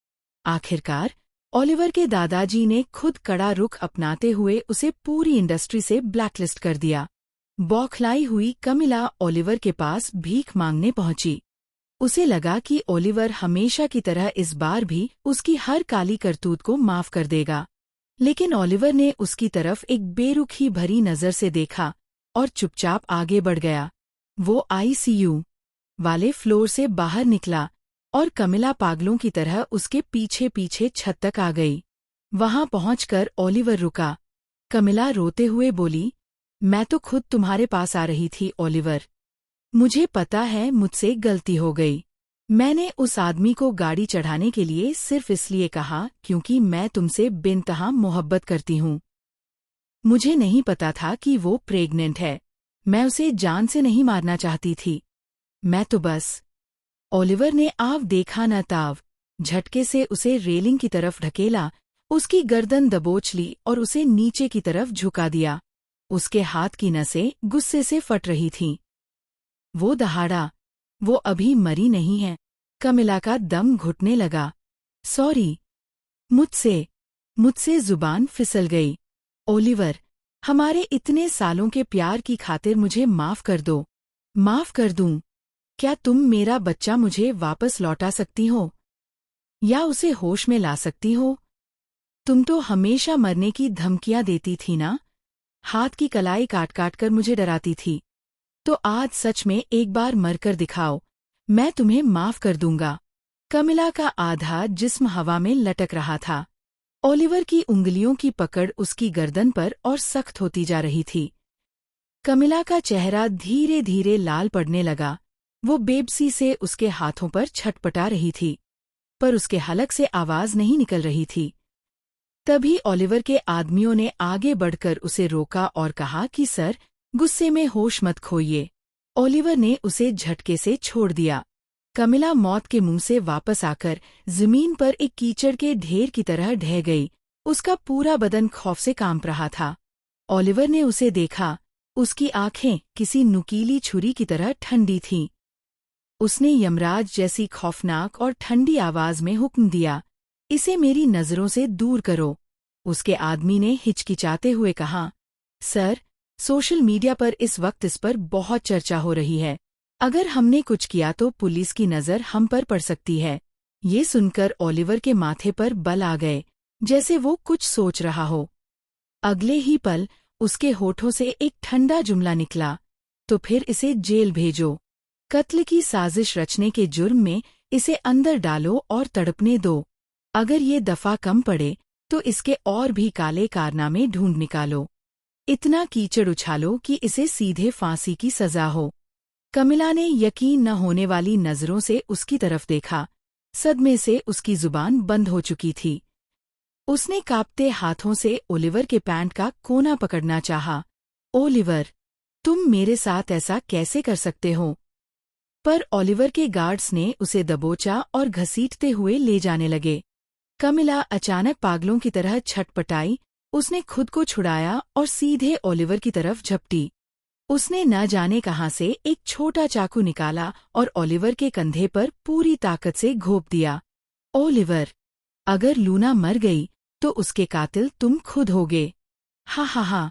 आखिरकार ओलिवर के दादाजी ने खुद कड़ा रुख अपनाते हुए उसे पूरी इंडस्ट्री से ब्लैकलिस्ट कर दिया। बौखलाई हुई कमिला ओलिवर के पास भीख मांगने पहुंची। उसे लगा कि ओलिवर हमेशा की तरह इस बार भी उसकी हर काली करतूत को माफ कर देगा। लेकिन ओलिवर ने उसकी तरफ एक बेरुखी भरी नजर से देखा और चुपचाप आगे बढ़ गया। वो आईसीयू वाले फ्लोर से बाहर निकला और कमिला पागलों की तरह उसके पीछे पीछे छत तक आ गई। वहां पहुंचकर ओलिवर रुका। कमिला रोते हुए बोली, मैं तो खुद तुम्हारे पास आ रही थी ओलिवर। मुझे पता है मुझसे गलती हो गई। मैंने उस आदमी को गाड़ी चढ़ाने के लिए सिर्फ इसलिए कहा क्योंकि मैं तुमसे बेइंतहा मोहब्बत करती हूँ। मुझे नहीं पता था कि वो प्रेग्नेंट है। मैं उसे जान से नहीं मारना चाहती थी। मैं तो बस। ओलिवर ने आव देखा न ताव, झटके से उसे रेलिंग की तरफ ढकेला, उसकी गर्दन दबोच ली और उसे नीचे की तरफ झुका दिया। उसके हाथ की नसें गुस्से से फट रही थीं। वो दहाड़ा, वो अभी मरी नहीं है। कमिला का दम घुटने लगा। सॉरी, मुझसे जुबान फिसल गई। ओलिवर, हमारे इतने सालों के प्यार की खातिर मुझे माफ कर दो। माफ कर दूं? क्या तुम मेरा बच्चा मुझे वापस लौटा सकती हो? या उसे होश में ला सकती हो? तुम तो हमेशा मरने की धमकियां देती थी ना? हाथ की कलाई काट काट कर मुझे डराती थी। तो आज सच में एक बार मरकर दिखाओ, मैं तुम्हें माफ कर दूंगा। कमिला का आधा जिस्म हवा में लटक रहा था। ओलिवर की उंगलियों की पकड़ उसकी गर्दन पर और सख्त होती जा रही थी। कमिला का चेहरा धीरे धीरे लाल पड़ने लगा। वो बेबसी से उसके हाथों पर छटपटा रही थी, पर उसके हलक से आवाज नहीं निकल रही थी। तभी ओलिवर के आदमियों ने आगे बढ़कर उसे रोका और कहा कि सर, गुस्से में होश मत खोइए। ओलिवर ने उसे झटके से छोड़ दिया। कमिला मौत के मुंह से वापस आकर जमीन पर एक कीचड़ के ढेर की तरह ढह गई। उसका पूरा बदन खौफ से कांप रहा था। ओलिवर ने उसे देखा। उसकी आंखें किसी नुकीली छुरी की तरह ठंडी थीं। उसने यमराज जैसी खौफनाक और ठंडी आवाज में हुक्म दिया, इसे मेरी नजरों से दूर करो। उसके आदमी ने हिचकिचाते हुए कहा, सर, सोशल मीडिया पर इस वक्त इस पर बहुत चर्चा हो रही है। अगर हमने कुछ किया तो पुलिस की नजर हम पर पड़ सकती है। ये सुनकर ओलिवर के माथे पर बल आ गए, जैसे वो कुछ सोच रहा हो। अगले ही पल उसके होठों से एक ठंडा जुमला निकला, तो फिर इसे जेल भेजो। कत्ल की साजिश रचने के जुर्म में इसे अंदर डालो और तड़पने दो। अगर ये दफा कम पड़े तो इसके और भी काले कारनामे ढूंढ निकालो। इतना कीचड़ उछालो कि इसे सीधे फांसी की सजा हो। कमिला ने यकीन न होने वाली नजरों से उसकी तरफ देखा। सदमे से उसकी जुबान बंद हो चुकी थी। उसने कांपते हाथों से ओलिवर के पैंट का कोना पकड़ना चाहा। ओलिवर, तुम मेरे साथ ऐसा कैसे कर सकते हो? पर ओलिवर के गार्ड्स ने उसे दबोचा और घसीटते हुए ले जाने लगे। कमिला अचानक पागलों की तरह छटपटाई। उसने खुद को छुड़ाया और सीधे ओलिवर की तरफ झपटी। उसने न जाने कहां से एक छोटा चाकू निकाला और ओलिवर के कंधे पर पूरी ताकत से घोंप दिया। ओलिवर, अगर लूना मर गई तो उसके कातिल तुम खुद होगे। हा हा हा,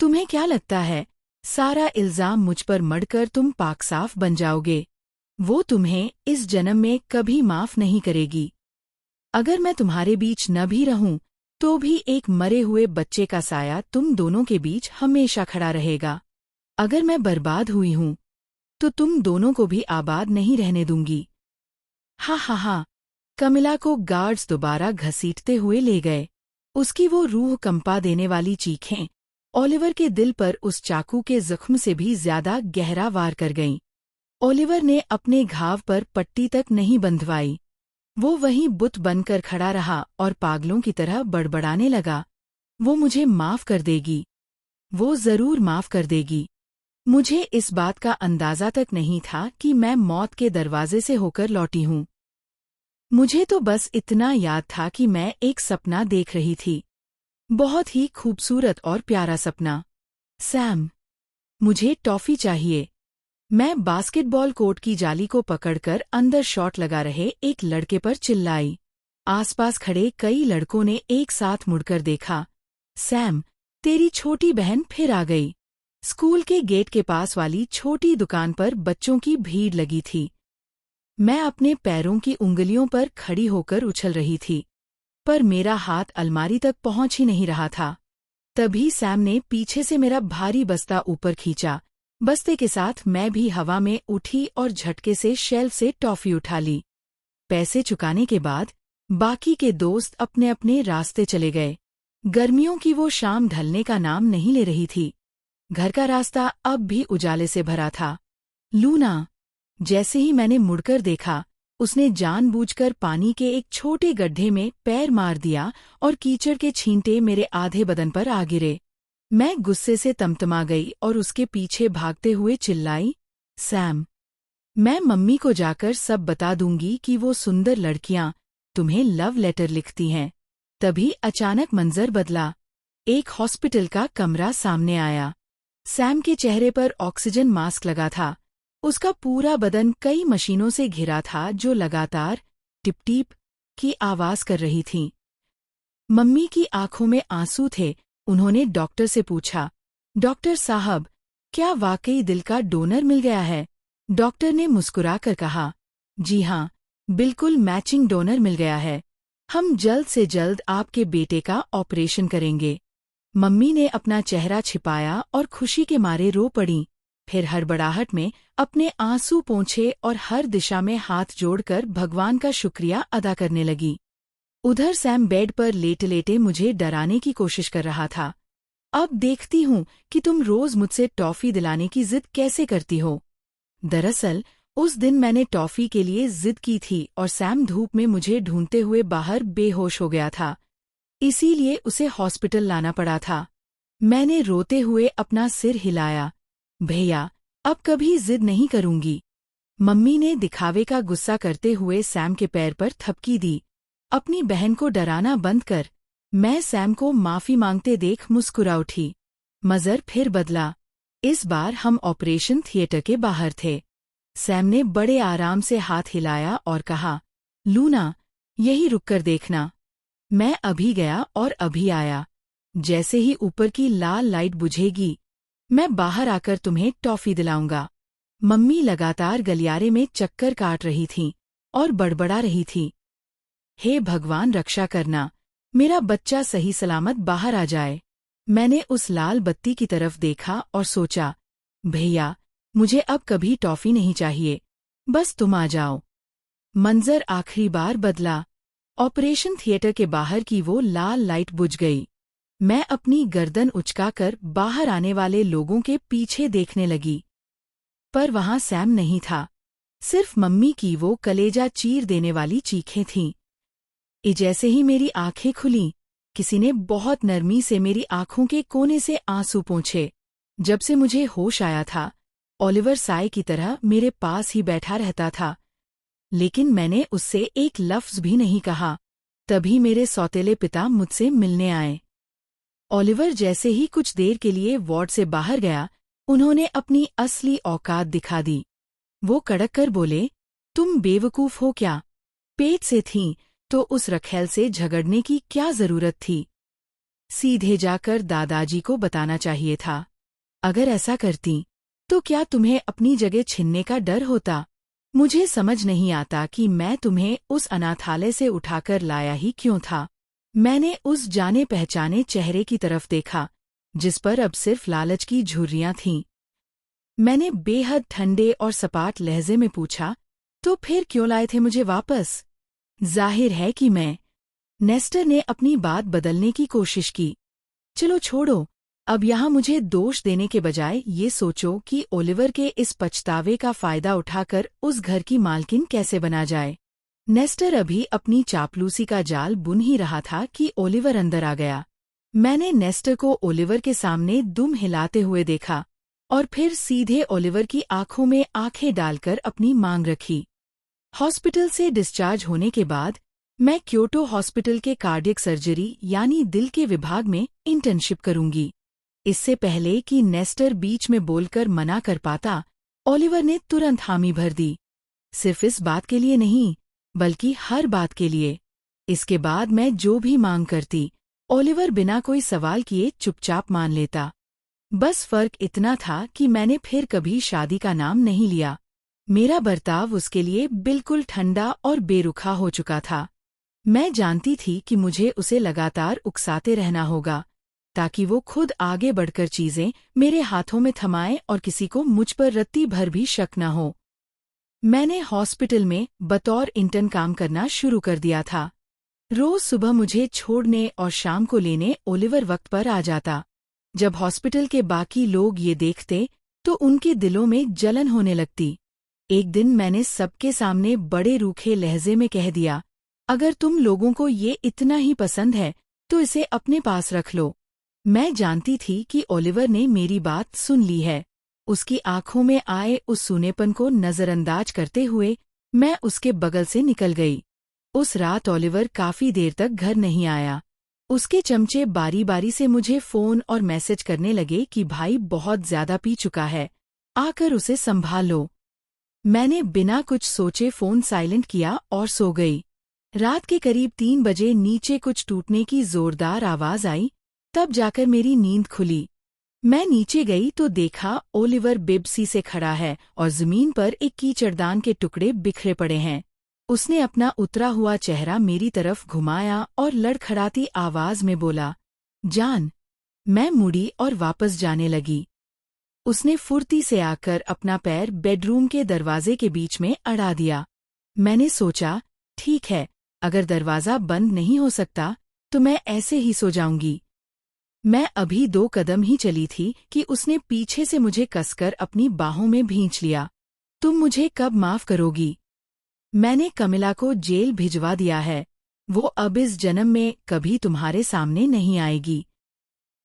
तुम्हें क्या लगता है सारा इल्जाम मुझ पर मढ़कर तुम पाक-साफ बन जाओगे? वो तुम्हें इस जन्म में कभी माफ नहीं करेगी। अगर मैं तुम्हारे बीच न भी रहूं तो भी एक मरे हुए बच्चे का साया तुम दोनों के बीच हमेशा खड़ा रहेगा। अगर मैं बर्बाद हुई हूं तो तुम दोनों को भी आबाद नहीं रहने दूंगी। हा हा हा। कमिला को गार्ड्स दोबारा घसीटते हुए ले गए। उसकी वो रूह कंपा देने वाली चीखें ओलिवर के दिल पर उस चाकू के जख्म से भी ज्यादा गहरा वार कर गईं। ओलिवर ने अपने घाव पर पट्टी तक नहीं बंधवाई। वो वहीं बुत बनकर खड़ा रहा और पागलों की तरह बड़बड़ाने लगा। वो मुझे माफ कर देगी। वो जरूर माफ कर देगी। मुझे इस बात का अंदाजा तक नहीं था कि मैं मौत के दरवाजे से होकर लौटी हूं। मुझे तो बस इतना याद था कि मैं एक सपना देख रही थी। बहुत ही खूबसूरत और प्यारा सपना। सैम, मुझे टॉफी चाहिए। मैं बास्केटबॉल कोर्ट की जाली को पकड़कर अंदर शॉट लगा रहे एक लड़के पर चिल्लाई। आसपास खड़े कई लड़कों ने एक साथ मुड़कर देखा। सैम, तेरी छोटी बहन फिर आ गई। स्कूल के गेट के पास वाली छोटी दुकान पर बच्चों की भीड़ लगी थी। मैं अपने पैरों की उंगलियों पर खड़ी होकर उछल रही थी, पर मेरा हाथ अलमारी तक पहुंच ही नहीं रहा था। तभी सैम ने पीछे से मेरा भारी बस्ता ऊपर खींचा। बस्ते के साथ मैं भी हवा में उठी और झटके से शेल्फ से टॉफी उठा ली। पैसे चुकाने के बाद बाकी के दोस्त अपने अपने रास्ते चले गए। गर्मियों की वो शाम ढलने का नाम नहीं ले रही थी। घर का रास्ता अब भी उजाले से भरा था। लूना, जैसे ही मैंने मुड़कर देखा, उसने जानबूझकर पानी के एक छोटे गड्ढे में पैर मार दिया और कीचड़ के छींटे मेरे आधे बदन पर आ गिरे। मैं गुस्से से तमतमा गई और उसके पीछे भागते हुए चिल्लाई, सैम, मैं मम्मी को जाकर सब बता दूंगी कि वो सुंदर लड़कियां तुम्हें लव लेटर लिखती हैं। तभी अचानक मंजर बदला। एक हॉस्पिटल का कमरा सामने आया। सैम के चेहरे पर ऑक्सीजन मास्क लगा था। उसका पूरा बदन कई मशीनों से घिरा था जो लगातार टिप-टिप की आवाज कर रही थीं। मम्मी की आंखों में आंसू थे। उन्होंने डॉक्टर से पूछा, डॉक्टर साहब, क्या वाकई दिल का डोनर मिल गया है? डॉक्टर ने मुस्कुराकर कहा, जी हाँ, बिल्कुल मैचिंग डोनर मिल गया है। हम जल्द से जल्द आपके बेटे का ऑपरेशन करेंगे। मम्मी ने अपना चेहरा छिपाया और खुशी के मारे रो पड़ी। फिर हड़बड़ाहट में अपने आंसू पोंछे और हर दिशा में हाथ जोड़कर भगवान का शुक्रिया अदा करने लगी। उधर सैम बेड पर लेटे-लेटे मुझे डराने की कोशिश कर रहा था। अब देखती हूँ कि तुम रोज मुझसे टॉफी दिलाने की जिद कैसे करती हो। दरअसल उस दिन मैंने टॉफी के लिए जिद की थी और सैम धूप में मुझे ढूंढते हुए बाहर बेहोश हो गया था। इसीलिए उसे हॉस्पिटल लाना पड़ा था। मैंने रोते हुए अपना सिर हिलाया। भैया, अब कभी जिद नहीं करूंगी। मम्मी ने दिखावे का गुस्सा करते हुए सैम के पैर पर थपकी दी। अपनी बहन को डराना बंद कर। मैं सैम को माफी मांगते देख मुस्कुरा उठी। मंजर फिर बदला। इस बार हम ऑपरेशन थिएटर के बाहर थे। सैम ने बड़े आराम से हाथ हिलाया और कहा, लूना, यही रुककर देखना। मैं अभी गया और अभी आया। जैसे ही ऊपर की लाल लाइट बुझेगी, मैं बाहर आकर तुम्हें टॉफी दिलाऊंगा। मम्मी लगातार गलियारे में चक्कर काट रही थीं और बड़बड़ा रही थी, हे भगवान, रक्षा करना, मेरा बच्चा सही सलामत बाहर आ जाए। मैंने उस लाल बत्ती की तरफ देखा और सोचा, भैया, मुझे अब कभी टॉफी नहीं चाहिए, बस तुम आ जाओ। मंजर आखिरी बार बदला। ऑपरेशन थिएटर के बाहर की वो लाल लाइट बुझ गई। मैं अपनी गर्दन उचकाकर बाहर आने वाले लोगों के पीछे देखने लगी। पर वहां सैम नहीं था। सिर्फ मम्मी की वो कलेजा चीर देने वाली चीखें थीं। जैसे ही मेरी आंखें खुलीं, किसी ने बहुत नरमी से मेरी आंखों के कोने से आंसू पोंछे। जब से मुझे होश आया था, ओलिवर साय की तरह मेरे पास ही बैठा रहता था, लेकिन मैंने उससे एक लफ्ज भी नहीं कहा। तभी मेरे सौतेले पिता मुझसे मिलने आए। ओलिवर जैसे ही कुछ देर के लिए वार्ड से बाहर गया, उन्होंने अपनी असली औकात दिखा दी। वो कड़क कर बोले, तुम बेवकूफ हो क्या? पेट से थीं तो उस रखेल से झगड़ने की क्या जरूरत थी? सीधे जाकर दादाजी को बताना चाहिए था। अगर ऐसा करती तो क्या तुम्हें अपनी जगह छिनने का डर होता? मुझे समझ नहीं आता कि मैं तुम्हें उस अनाथालय से उठाकर लाया ही क्यों था। मैंने उस जाने पहचाने चेहरे की तरफ देखा, जिस पर अब सिर्फ लालच की झुर्रियां थीं। मैंने बेहद ठंडे और सपाट लहजे में पूछा, तो फिर क्यों लाए थे मुझे वापस? जाहिर है कि नेस्टर ने अपनी बात बदलने की कोशिश की। चलो छोड़ो, अब यहाँ मुझे दोष देने के बजाय ये सोचो कि ओलिवर के इस पछतावे का फायदा उठाकर उस घर की मालकिन कैसे बना जाए। नेस्टर अभी अपनी चापलूसी का जाल बुन ही रहा था कि ओलिवर अंदर आ गया। मैंने नेस्टर को ओलिवर के सामने दुम हिलाते हुए देखा और फिर सीधे ओलिवर की आंखों में आंखें डालकर अपनी मांग रखी। हॉस्पिटल से डिस्चार्ज होने के बाद मैं क्योटो हॉस्पिटल के कार्डियक सर्जरी यानी दिल के विभाग में इंटर्नशिप करूंगी। इससे पहले कि नेस्टर बीच में बोलकर मना कर पाता, ओलिवर ने तुरंत हामी भर दी। सिर्फ इस बात के लिए नहीं, बल्कि हर बात के लिए। इसके बाद मैं जो भी मांग करती, ओलिवर बिना कोई सवाल किए चुपचाप मान लेता। बस फर्क इतना था कि मैंने फिर कभी शादी का नाम नहीं लिया। मेरा बर्ताव उसके लिए बिल्कुल ठंडा और बेरुखा हो चुका था। मैं जानती थी कि मुझे उसे लगातार उकसाते रहना होगा, ताकि वो खुद आगे बढ़कर चीजें मेरे हाथों में थमाए और किसी को मुझ पर रत्ती भर भी शक न हो। मैंने हॉस्पिटल में बतौर इंटर्न काम करना शुरू कर दिया था। रोज सुबह मुझे छोड़ने और शाम को लेने ओलिवर वक्त पर आ जाता। जब हॉस्पिटल के बाकी लोग ये देखते तो उनके दिलों में जलन होने लगती। एक दिन मैंने सबके सामने बड़े रूखे लहजे में कह दिया, अगर तुम लोगों को ये इतना ही पसंद है तो इसे अपने पास रख लो। मैं जानती थी कि ओलिवर ने मेरी बात सुन ली है। उसकी आंखों में आए उस सूनेपन को नजरअंदाज करते हुए मैं उसके बगल से निकल गई। उस रात ओलिवर काफी देर तक घर नहीं आया। उसके चमचे बारी बारी से मुझे फोन और मैसेज करने लगे कि भाई बहुत ज्यादा पी चुका है, आकर उसे संभाल लो। मैंने बिना कुछ सोचे फोन साइलेंट किया और सो गई। रात के करीब 3 बजे नीचे कुछ टूटने की जोरदार आवाज आई, तब जाकर मेरी नींद खुली। मैं नीचे गई तो देखा ओलिवर बेबसी से खड़ा है और जमीन पर एक कीचड़दान के टुकड़े बिखरे पड़े हैं। उसने अपना उतरा हुआ चेहरा मेरी तरफ घुमाया और लड़खड़ाती आवाज में बोला, जान। मैं मुड़ी और वापस जाने लगी। उसने फुर्ती से आकर अपना पैर बेडरूम के दरवाजे के बीच में अड़ा दिया। मैंने सोचा, ठीक है, अगर दरवाजा बंद नहीं हो सकता तो मैं ऐसे ही सो जाऊंगी। मैं अभी 2 कदम ही चली थी कि उसने पीछे से मुझे कसकर अपनी बाहों में भींच लिया। तुम मुझे कब माफ करोगी? मैंने कमिला को जेल भिजवा दिया है। वो अब इस जन्म में कभी तुम्हारे सामने नहीं आएगी।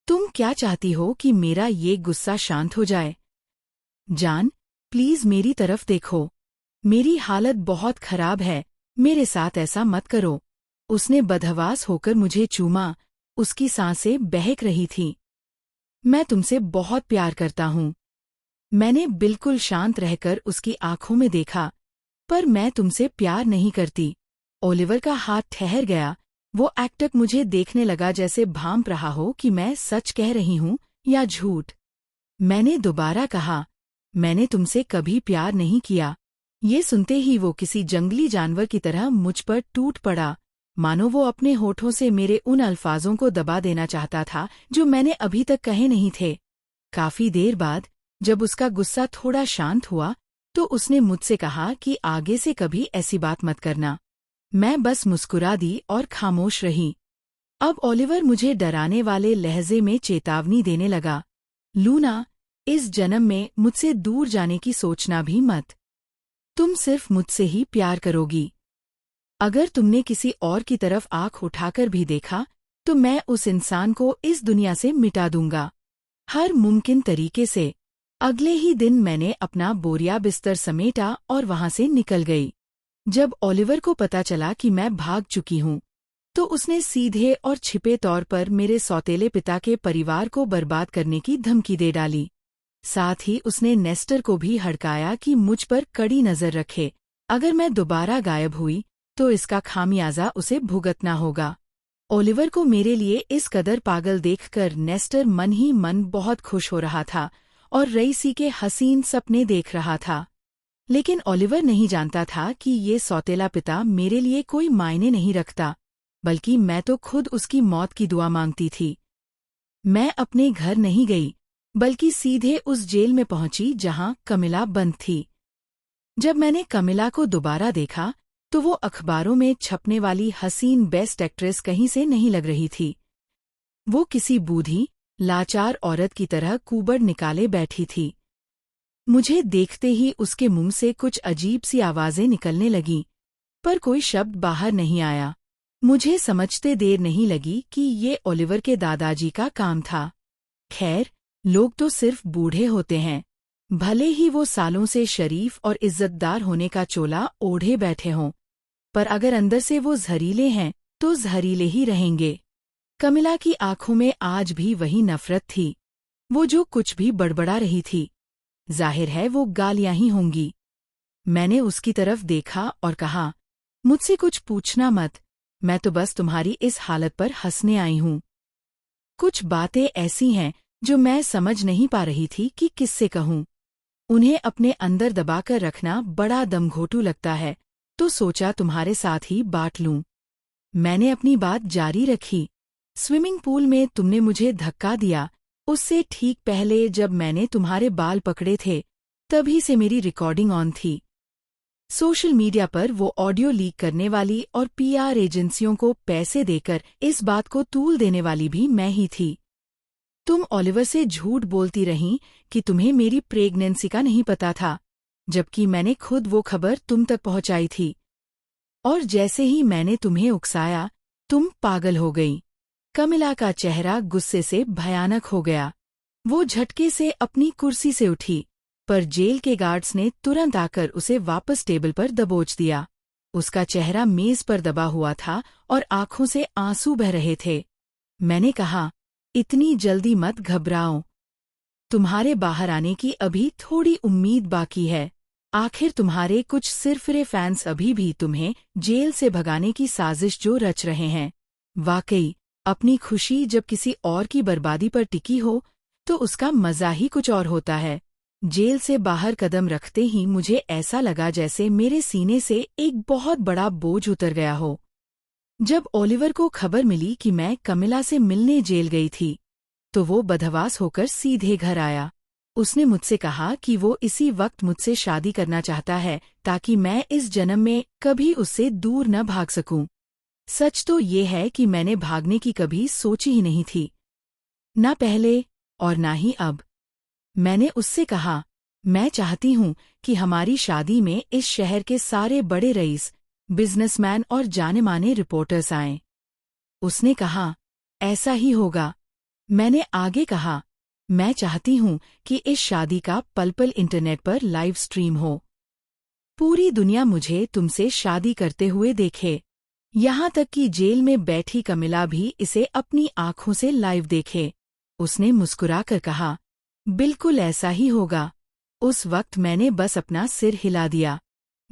तुम क्या चाहती हो कि मेरा ये गुस्सा शांत हो जाए? जान, प्लीज मेरी तरफ देखो। मेरी हालत बहुत खराब है, मेरे साथ ऐसा मत करो। उसने बदहवास होकर मुझे चूमा। उसकी सांसें बहक रही थीं। मैं तुमसे बहुत प्यार करता हूँ। मैंने बिल्कुल शांत रहकर उसकी आंखों में देखा, पर मैं तुमसे प्यार नहीं करती। ओलिवर का हाथ ठहर गया। वो एकटक मुझे देखने लगा जैसे भांप रहा हो कि मैं सच कह रही हूँ या झूठ। मैंने दोबारा कहा, मैंने तुमसे कभी प्यार नहीं किया। ये सुनते ही वो किसी जंगली जानवर की तरह मुझ पर टूट पड़ा, मानो वो अपने होठों से मेरे उन अल्फाजों को दबा देना चाहता था जो मैंने अभी तक कहे नहीं थे। काफी देर बाद जब उसका गुस्सा थोड़ा शांत हुआ तो उसने मुझसे कहा कि आगे से कभी ऐसी बात मत करना। मैं बस मुस्कुरा दी और खामोश रही। अब ओलिवर मुझे डराने वाले लहजे में चेतावनी देने लगा, लूना, इस जन्म में मुझसे दूर जाने की सोचना भी मत। तुम सिर्फ मुझसे ही प्यार करोगी। अगर तुमने किसी और की तरफ आंख उठाकर भी देखा तो मैं उस इंसान को इस दुनिया से मिटा दूंगा, हर मुमकिन तरीके से। अगले ही दिन मैंने अपना बोरिया बिस्तर समेटा और वहां से निकल गई। जब ओलिवर को पता चला कि मैं भाग चुकी हूं, तो उसने सीधे और छिपे तौर पर मेरे सौतेले पिता के परिवार को बर्बाद करने की धमकी दे डाली। साथ ही उसने नेस्टर को भी हड़काया कि मुझ पर कड़ी नजर रखे। अगर मैं दोबारा गायब हुई तो इसका खामियाजा उसे भुगतना होगा। ओलिवर को मेरे लिए इस कदर पागल देखकर नेस्टर मन ही मन बहुत खुश हो रहा था और रईसी के हसीन सपने देख रहा था। लेकिन ओलिवर नहीं जानता था कि ये सौतेला पिता मेरे लिए कोई मायने नहीं रखता, बल्कि मैं तो खुद उसकी मौत की दुआ मांगती थी। मैं अपने घर नहीं गई, बल्कि सीधे उस जेल में पहुंची जहां कमिला बंद थी। जब मैंने कमिला को दोबारा देखा तो वो अखबारों में छपने वाली हसीन बेस्ट एक्ट्रेस कहीं से नहीं लग रही थी। वो किसी बूढ़ी, लाचार औरत की तरह कुबड़ निकाले बैठी थी। मुझे देखते ही उसके मुंह से कुछ अजीब सी आवाजें निकलने लगीं, पर कोई शब्द बाहर नहीं आया। मुझे समझते देर नहीं लगी कि ये ओलिवर के दादाजी का काम था। खैर, लोग तो सिर्फ बूढ़े होते हैं, भले ही वो सालों से शरीफ और इज्जतदार होने का चोला ओढ़े बैठे हों, पर अगर अंदर से वो जहरीले हैं तो जहरीले ही रहेंगे। कमिला की आंखों में आज भी वही नफरत थी। वो जो कुछ भी बड़बड़ा रही थी, जाहिर है वो गालियां ही होंगी। मैंने उसकी तरफ देखा और कहा, मुझसे कुछ पूछना मत, मैं तो बस तुम्हारी इस हालत पर हंसने आई हूं। कुछ बातें ऐसी हैं जो मैं समझ नहीं पा रही थी कि किससे कहूं। उन्हें अपने अंदर दबाकर रखना बड़ा दमघोटू लगता है, तो सोचा तुम्हारे साथ ही बांट लूं। मैंने अपनी बात जारी रखी। स्विमिंग पूल में तुमने मुझे धक्का दिया, उससे ठीक पहले जब मैंने तुम्हारे बाल पकड़े थे, तभी से मेरी रिकॉर्डिंग ऑन थी। सोशल मीडिया पर वो ऑडियो लीक करने वाली और पीआर एजेंसियों को पैसे देकर इस बात को तूल देने वाली भी मैं ही थी। तुम ओलिवर से झूठ बोलती रहीं कि तुम्हें मेरी प्रेगनेंसी का नहीं पता था, जबकि मैंने खुद वो खबर तुम तक पहुंचाई थी। और जैसे ही मैंने तुम्हें उकसाया, तुम पागल हो गई। कमिला का चेहरा गुस्से से भयानक हो गया। वो झटके से अपनी कुर्सी से उठी, पर जेल के गार्ड्स ने तुरंत आकर उसे वापस टेबल पर दबोच दिया। उसका चेहरा मेज पर दबा हुआ था और आंखों से आंसू बह रहे थे। मैंने कहा, इतनी जल्दी मत घबराओ, तुम्हारे बाहर आने की अभी थोड़ी उम्मीद बाकी है। आखिर तुम्हारे कुछ सिरफिरे फैंस अभी भी तुम्हें जेल से भगाने की साजिश जो रच रहे हैं। वाकई, अपनी खुशी जब किसी और की बर्बादी पर टिकी हो तो उसका मजा ही कुछ और होता है। जेल से बाहर कदम रखते ही मुझे ऐसा लगा जैसे मेरे सीने से एक बहुत बड़ा बोझ उतर गया हो। जब ओलिवर को खबर मिली कि मैं कमिला से मिलने जेल गई थी, तो वो बदहवास होकर सीधे घर आया। उसने मुझसे कहा कि वो इसी वक्त मुझसे शादी करना चाहता है ताकि मैं इस जन्म में कभी उससे दूर न भाग सकूं। सच तो ये है कि मैंने भागने की कभी सोची ही नहीं थी, ना पहले और ना ही अब। मैंने उससे कहा, मैं चाहती हूं कि हमारी शादी में इस शहर के सारे बड़े रईस, बिजनेसमैन और जाने-माने रिपोर्टर्स आएं। उसने कहा, ऐसा ही होगा। मैंने आगे कहा, मैं चाहती हूं कि इस शादी का पल-पल इंटरनेट पर लाइव स्ट्रीम हो। पूरी दुनिया मुझे तुमसे शादी करते हुए देखे, यहाँ तक कि जेल में बैठी कमिला भी इसे अपनी आंखों से लाइव देखे। उसने मुस्कुराकर कहा, बिल्कुल ऐसा ही होगा। उस वक्त मैंने बस अपना सिर हिला दिया।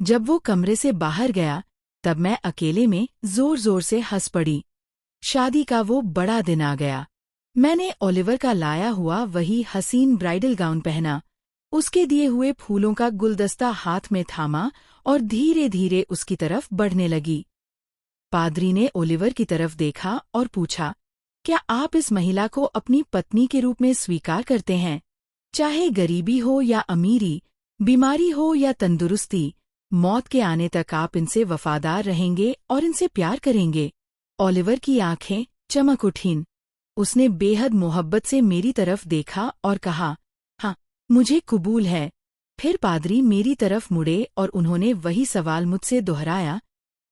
जब वो कमरे से बाहर गया, तब मैं अकेले में जोर-जोर से हंस पड़ी। शादी का वो बड़ा दिन आ गया। मैंने ओलिवर का लाया हुआ वही हसीन ब्राइडल गाउन पहना, उसके दिए हुए फूलों का गुलदस्ता हाथ में थामा और धीरे-धीरे उसकी तरफ बढ़ने लगी। पादरी ने ओलिवर की तरफ देखा और पूछा, क्या आप इस महिला को अपनी पत्नी के रूप में स्वीकार करते हैं? चाहे गरीबी हो या अमीरी, बीमारी हो या तंदुरुस्ती, मौत के आने तक आप इनसे वफादार रहेंगे और इनसे प्यार करेंगे। ओलिवर की आंखें चमक उठीं। उसने बेहद मोहब्बत से मेरी तरफ देखा और कहा, हाँ, मुझे कबूल है। फिर पादरी मेरी तरफ मुड़े और उन्होंने वही सवाल मुझसे दोहराया,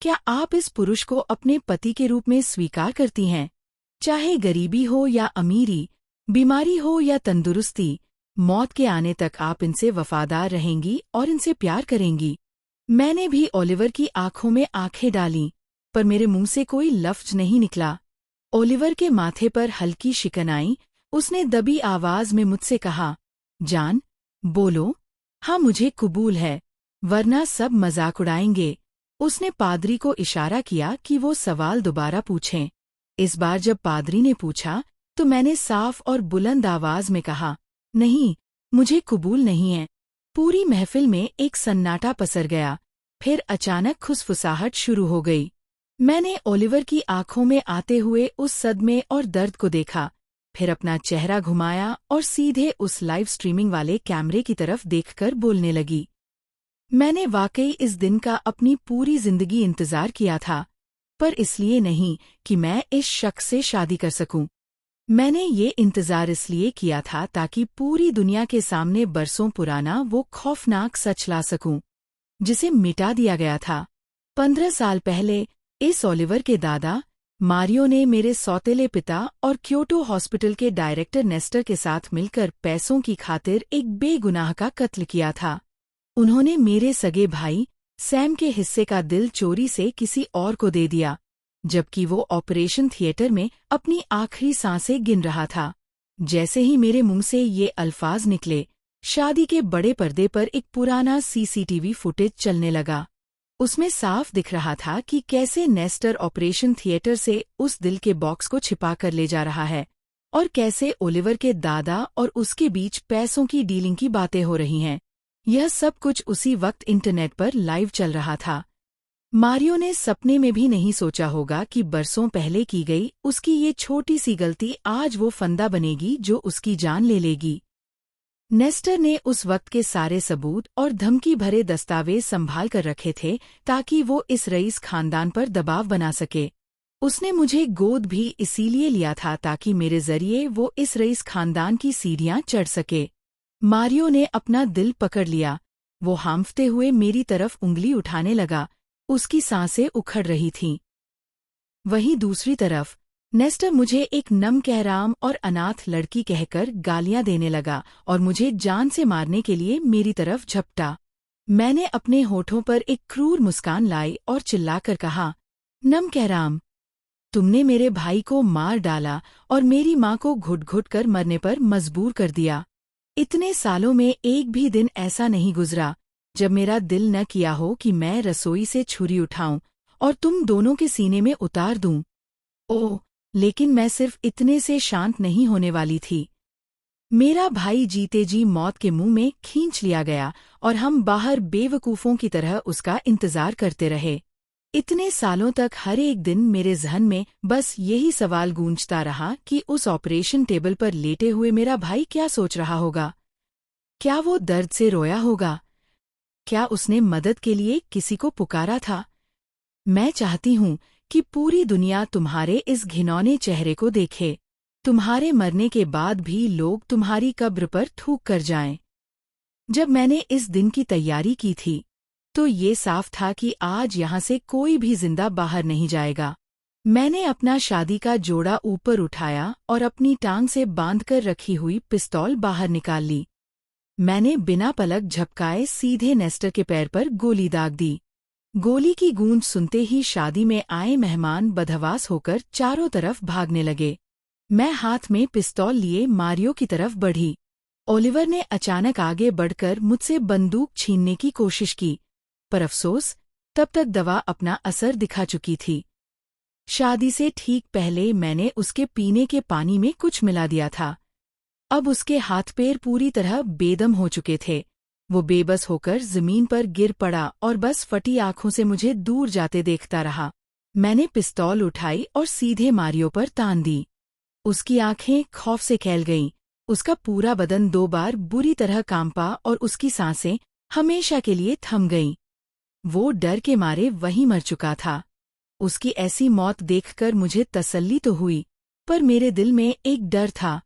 क्या आप इस पुरुष को अपने पति के रूप में स्वीकार करती हैं? चाहे गरीबी हो या अमीरी, बीमारी हो या तंदुरुस्ती, मौत के आने तक आप इनसे वफादार रहेंगी और इनसे प्यार करेंगी। मैंने भी ओलिवर की आंखों में आंखें डालीं, पर मेरे मुंह से कोई लफ्ज नहीं निकला। ओलिवर के माथे पर हल्की शिकन आई। उसने दबी आवाज में मुझसे कहा, जान, बोलो। हाँ, मुझे कबूल है, वरना सब मजाक उड़ाएंगे। उसने पादरी को इशारा किया कि वो सवाल दोबारा पूछें। इस बार जब पादरी ने पूछा तो मैंने साफ और बुलंद आवाज में कहा, नहीं, मुझे कबूल नहीं है। पूरी महफिल में एक सन्नाटा पसर गया। फिर अचानक खुसफुसाहट शुरू हो गई। मैंने ओलिवर की आंखों में आते हुए उस सदमे और दर्द को देखा, फिर अपना चेहरा घुमाया और सीधे उस लाइव स्ट्रीमिंग वाले कैमरे की तरफ देखकर बोलने लगी। मैंने वाकई इस दिन का अपनी पूरी जिंदगी इंतजार किया था, पर इसलिए नहीं कि मैं इस शख्स से शादी कर सकूं। मैंने ये इंतजार इसलिए किया था ताकि पूरी दुनिया के सामने बरसों पुराना वो खौफनाक सच ला सकूं, जिसे मिटा दिया गया था। 15 साल पहले इस ओलिवर के दादा मारियो ने मेरे सौतेले पिता और क्योटो हॉस्पिटल के डायरेक्टर नेस्टर के साथ मिलकर पैसों की खातिर एक बेगुनाह का कत्ल किया था। उन्होंने मेरे सगे भाई सैम के हिस्से का दिल चोरी से किसी और को दे दिया, जबकि वो ऑपरेशन थिएटर में अपनी आखिरी सांसें गिन रहा था। जैसे ही मेरे मुंह से ये अल्फाज निकले, शादी के बड़े पर्दे पर एक पुराना सीसीटीवी फुटेज चलने लगा। उसमें साफ दिख रहा था कि कैसे नेस्टर ऑपरेशन थिएटर से उस दिल के बॉक्स को छिपा कर ले जा रहा है और कैसे ओलिवर के दादा और उसके बीच पैसों की डीलिंग की बातें हो रही हैं। यह सब कुछ उसी वक्त इंटरनेट पर लाइव चल रहा था। मारियो ने सपने में भी नहीं सोचा होगा कि बरसों पहले की गई उसकी ये छोटी सी गलती आज वो फंदा बनेगी जो उसकी जान ले लेगी। नेस्टर ने उस वक्त के सारे सबूत और धमकी भरे दस्तावेज संभाल कर रखे थे ताकि वो इस रईस खानदान पर दबाव बना सके। उसने मुझे गोद भी इसीलिए लिया था ताकि मेरे जरिए वो इस रईस खानदान की सीढ़ियां चढ़ सके। मारियो ने अपना दिल पकड़ लिया। वो हांफते हुए मेरी तरफ उंगली उठाने लगा। उसकी सांसें उखड़ रही थीं। वहीं दूसरी तरफ नेस्टर मुझे एक नमकहराम और अनाथ लड़की कहकर गालियां देने लगा और मुझे जान से मारने के लिए मेरी तरफ झपटा। मैंने अपने होठों पर एक क्रूर मुस्कान लाई और चिल्लाकर कहा, नमकहराम, तुमने मेरे भाई को मार डाला और मेरी माँ को घुट-घुट कर मरने पर मजबूर कर दिया। इतने सालों में एक भी दिन ऐसा नहीं गुजरा जब मेरा दिल न किया हो कि मैं रसोई से छुरी उठाऊं और तुम दोनों के सीने में उतार दूं। ओह, लेकिन मैं सिर्फ इतने से शांत नहीं होने वाली थी। मेरा भाई जीते जी मौत के मुंह में खींच लिया गया और हम बाहर बेवकूफों की तरह उसका इंतजार करते रहे। इतने सालों तक हर एक दिन मेरे जहन में बस यही सवाल गूंजता रहा कि उस ऑपरेशन टेबल पर लेटे हुए मेरा भाई क्या सोच रहा होगा। क्या वो दर्द से रोया होगा? क्या उसने मदद के लिए किसी को पुकारा था? मैं चाहती हूँ कि पूरी दुनिया तुम्हारे इस घिनौने चेहरे को देखे, तुम्हारे मरने के बाद भी लोग तुम्हारी कब्र पर थूक कर जाएं। जब मैंने इस दिन की तैयारी की थी तो ये साफ था कि आज यहाँ से कोई भी जिंदा बाहर नहीं जाएगा। मैंने अपना शादी का जोड़ा ऊपर उठाया और अपनी टांग से बांधकर रखी हुई पिस्तौल बाहर निकाल ली। मैंने बिना पलक झपकाए सीधे नेस्टर के पैर पर गोली दाग दी। गोली की गूंज सुनते ही शादी में आए मेहमान बदहवास होकर चारों तरफ भागने लगे। मैं हाथ में पिस्तौल लिए मारियो की तरफ बढ़ी। ओलिवर ने अचानक आगे बढ़कर मुझसे बंदूक छीनने की कोशिश की, पर अफसोस तब तक दवा अपना असर दिखा चुकी थी। शादी से ठीक पहले मैंने उसके पीने के पानी में कुछ मिला दिया था। अब उसके हाथ पैर पूरी तरह बेदम हो चुके थे। वो बेबस होकर जमीन पर गिर पड़ा और बस फटी आंखों से मुझे दूर जाते देखता रहा। मैंने पिस्तौल उठाई और सीधे मारियो पर तान दी। उसकी आंखें खौफ से फैल गईं। उसका पूरा बदन 2 बार बुरी तरह कांपा और उसकी सांसें हमेशा के लिए थम गईं। वो डर के मारे वहीं मर चुका था। उसकी ऐसी मौत देखकर मुझे तसल्ली तो हुई, पर मेरे दिल में एक डर था।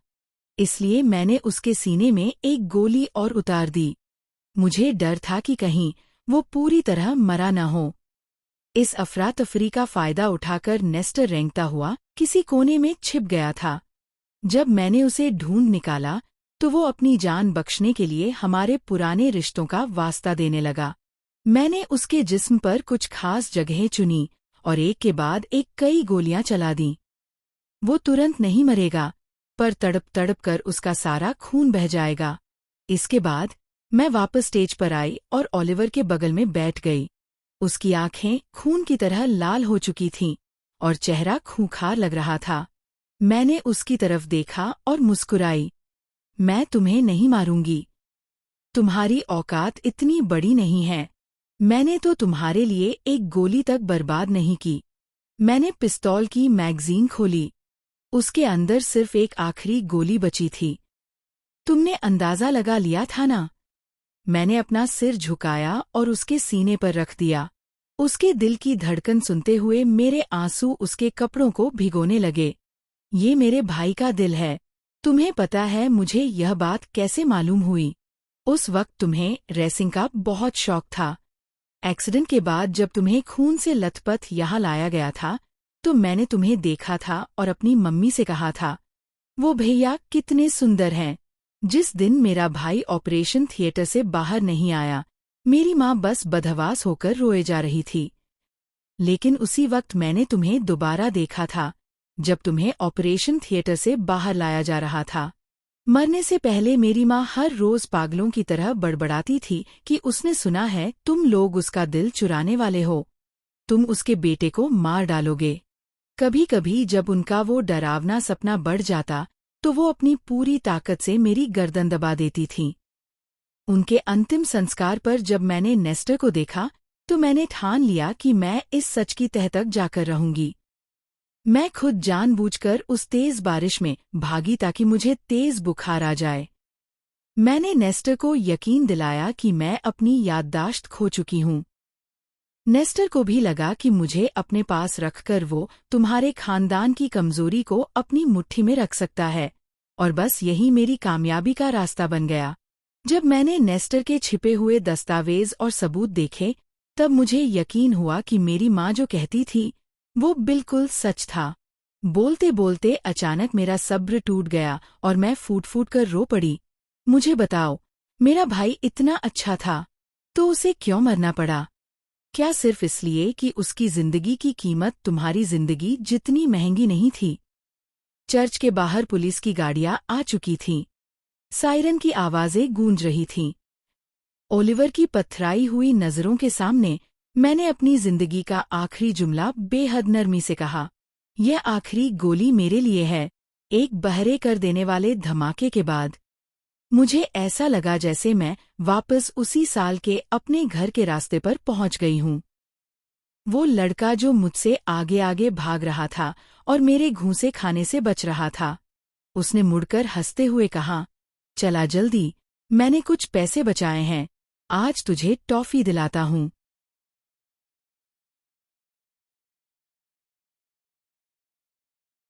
इसलिए मैंने उसके सीने में एक गोली और उतार दी। मुझे डर था कि कहीं वो पूरी तरह मरा न हो। इस अफरा तफरी का फायदा उठाकर नेस्टर रेंगता हुआ किसी कोने में छिप गया था। जब मैंने उसे ढूंढ निकाला तो वो अपनी जान बख्शने के लिए हमारे पुराने रिश्तों का वास्ता देने लगा। मैंने उसके जिस्म पर कुछ खास जगहें चुनी और एक के बाद एक कई गोलियां चला दीं। वो तुरंत नहीं मरेगा, पर तड़प तड़प कर उसका सारा खून बह जाएगा। इसके बाद मैं वापस स्टेज पर आई और ओलिवर के बगल में बैठ गई। उसकी आंखें खून की तरह लाल हो चुकी थीं और चेहरा खूंखार लग रहा था। मैंने उसकी तरफ देखा और मुस्कुराई। मैं तुम्हें नहीं मारूंगी। तुम्हारी औकात इतनी बड़ी नहीं है। मैंने तो तुम्हारे लिए एक गोली तक बर्बाद नहीं की। मैंने पिस्तौल की मैगजीन खोली। उसके अंदर सिर्फ एक आखिरी गोली बची थी। तुमने अंदाजा लगा लिया था ना? मैंने अपना सिर झुकाया और उसके सीने पर रख दिया। उसके दिल की धड़कन सुनते हुए मेरे आंसू उसके कपड़ों को भिगोने लगे। ये मेरे भाई का दिल है। तुम्हें पता है मुझे यह बात कैसे मालूम हुई? उस वक्त तुम्हें रेसिंग का बहुत शौक था। एक्सीडेंट के बाद जब तुम्हें खून से लथपथ यहाँ लाया गया था तो मैंने तुम्हें देखा था और अपनी मम्मी से कहा था, वो भैया कितने सुंदर हैं। जिस दिन मेरा भाई ऑपरेशन थिएटर से बाहर नहीं आया, मेरी माँ बस बदहवास होकर रोए जा रही थी। लेकिन उसी वक्त मैंने तुम्हें दोबारा देखा था, जब तुम्हें ऑपरेशन थिएटर से बाहर लाया जा रहा था। मरने से पहले मेरी माँ हर रोज पागलों की तरह बड़बड़ाती थी कि उसने सुना है तुम लोग उसका दिल चुराने वाले हो। तुम उसके बेटे को मार डालोगे। कभी कभी जब उनका वो डरावना सपना बढ़ जाता तो वो अपनी पूरी ताकत से मेरी गर्दन दबा देती थीं। उनके अंतिम संस्कार पर जब मैंने नेस्टर को देखा तो मैंने ठान लिया कि मैं इस सच की तह तक जाकर रहूंगी। मैं खुद जानबूझकर उस तेज बारिश में भागी ताकि मुझे तेज बुखार आ जाए। मैंने नेस्टर को यकीन दिलाया कि मैं अपनी याददाश्त खो चुकी हूँ। नेस्टर को भी लगा कि मुझे अपने पास रखकर वो तुम्हारे खानदान की कमजोरी को अपनी मुट्ठी में रख सकता है, और बस यही मेरी कामयाबी का रास्ता बन गया। जब मैंने नेस्टर के छिपे हुए दस्तावेज और सबूत देखे तब मुझे यकीन हुआ कि मेरी माँ जो कहती थी वो बिल्कुल सच था। बोलते बोलते अचानक मेरा सब्र टूट गया और मैं फूट फूट कर रो पड़ी। मुझे बताओ, मेरा भाई इतना अच्छा था तो उसे क्यों मरना पड़ा? क्या सिर्फ इसलिए कि उसकी जिंदगी की कीमत तुम्हारी जिंदगी जितनी महंगी नहीं थी? चर्च के बाहर पुलिस की गाड़ियां आ चुकी थीं। सायरन की आवाजें गूंज रही थीं। ओलिवर की पथराई हुई नजरों के सामने मैंने अपनी जिंदगी का आखिरी जुमला बेहद नरमी से कहा, यह आखिरी गोली मेरे लिए है। एक बहरे कर देने वाले धमाके के बाद मुझे ऐसा लगा जैसे मैं वापस उसी साल के अपने घर के रास्ते पर पहुंच गई हूं। वो लड़का जो मुझसे आगे आगे भाग रहा था और मेरे घूंसे खाने से बच रहा था, उसने मुड़कर हंसते हुए कहा, चला जल्दी, मैंने कुछ पैसे बचाए हैं, आज तुझे टॉफी दिलाता हूं।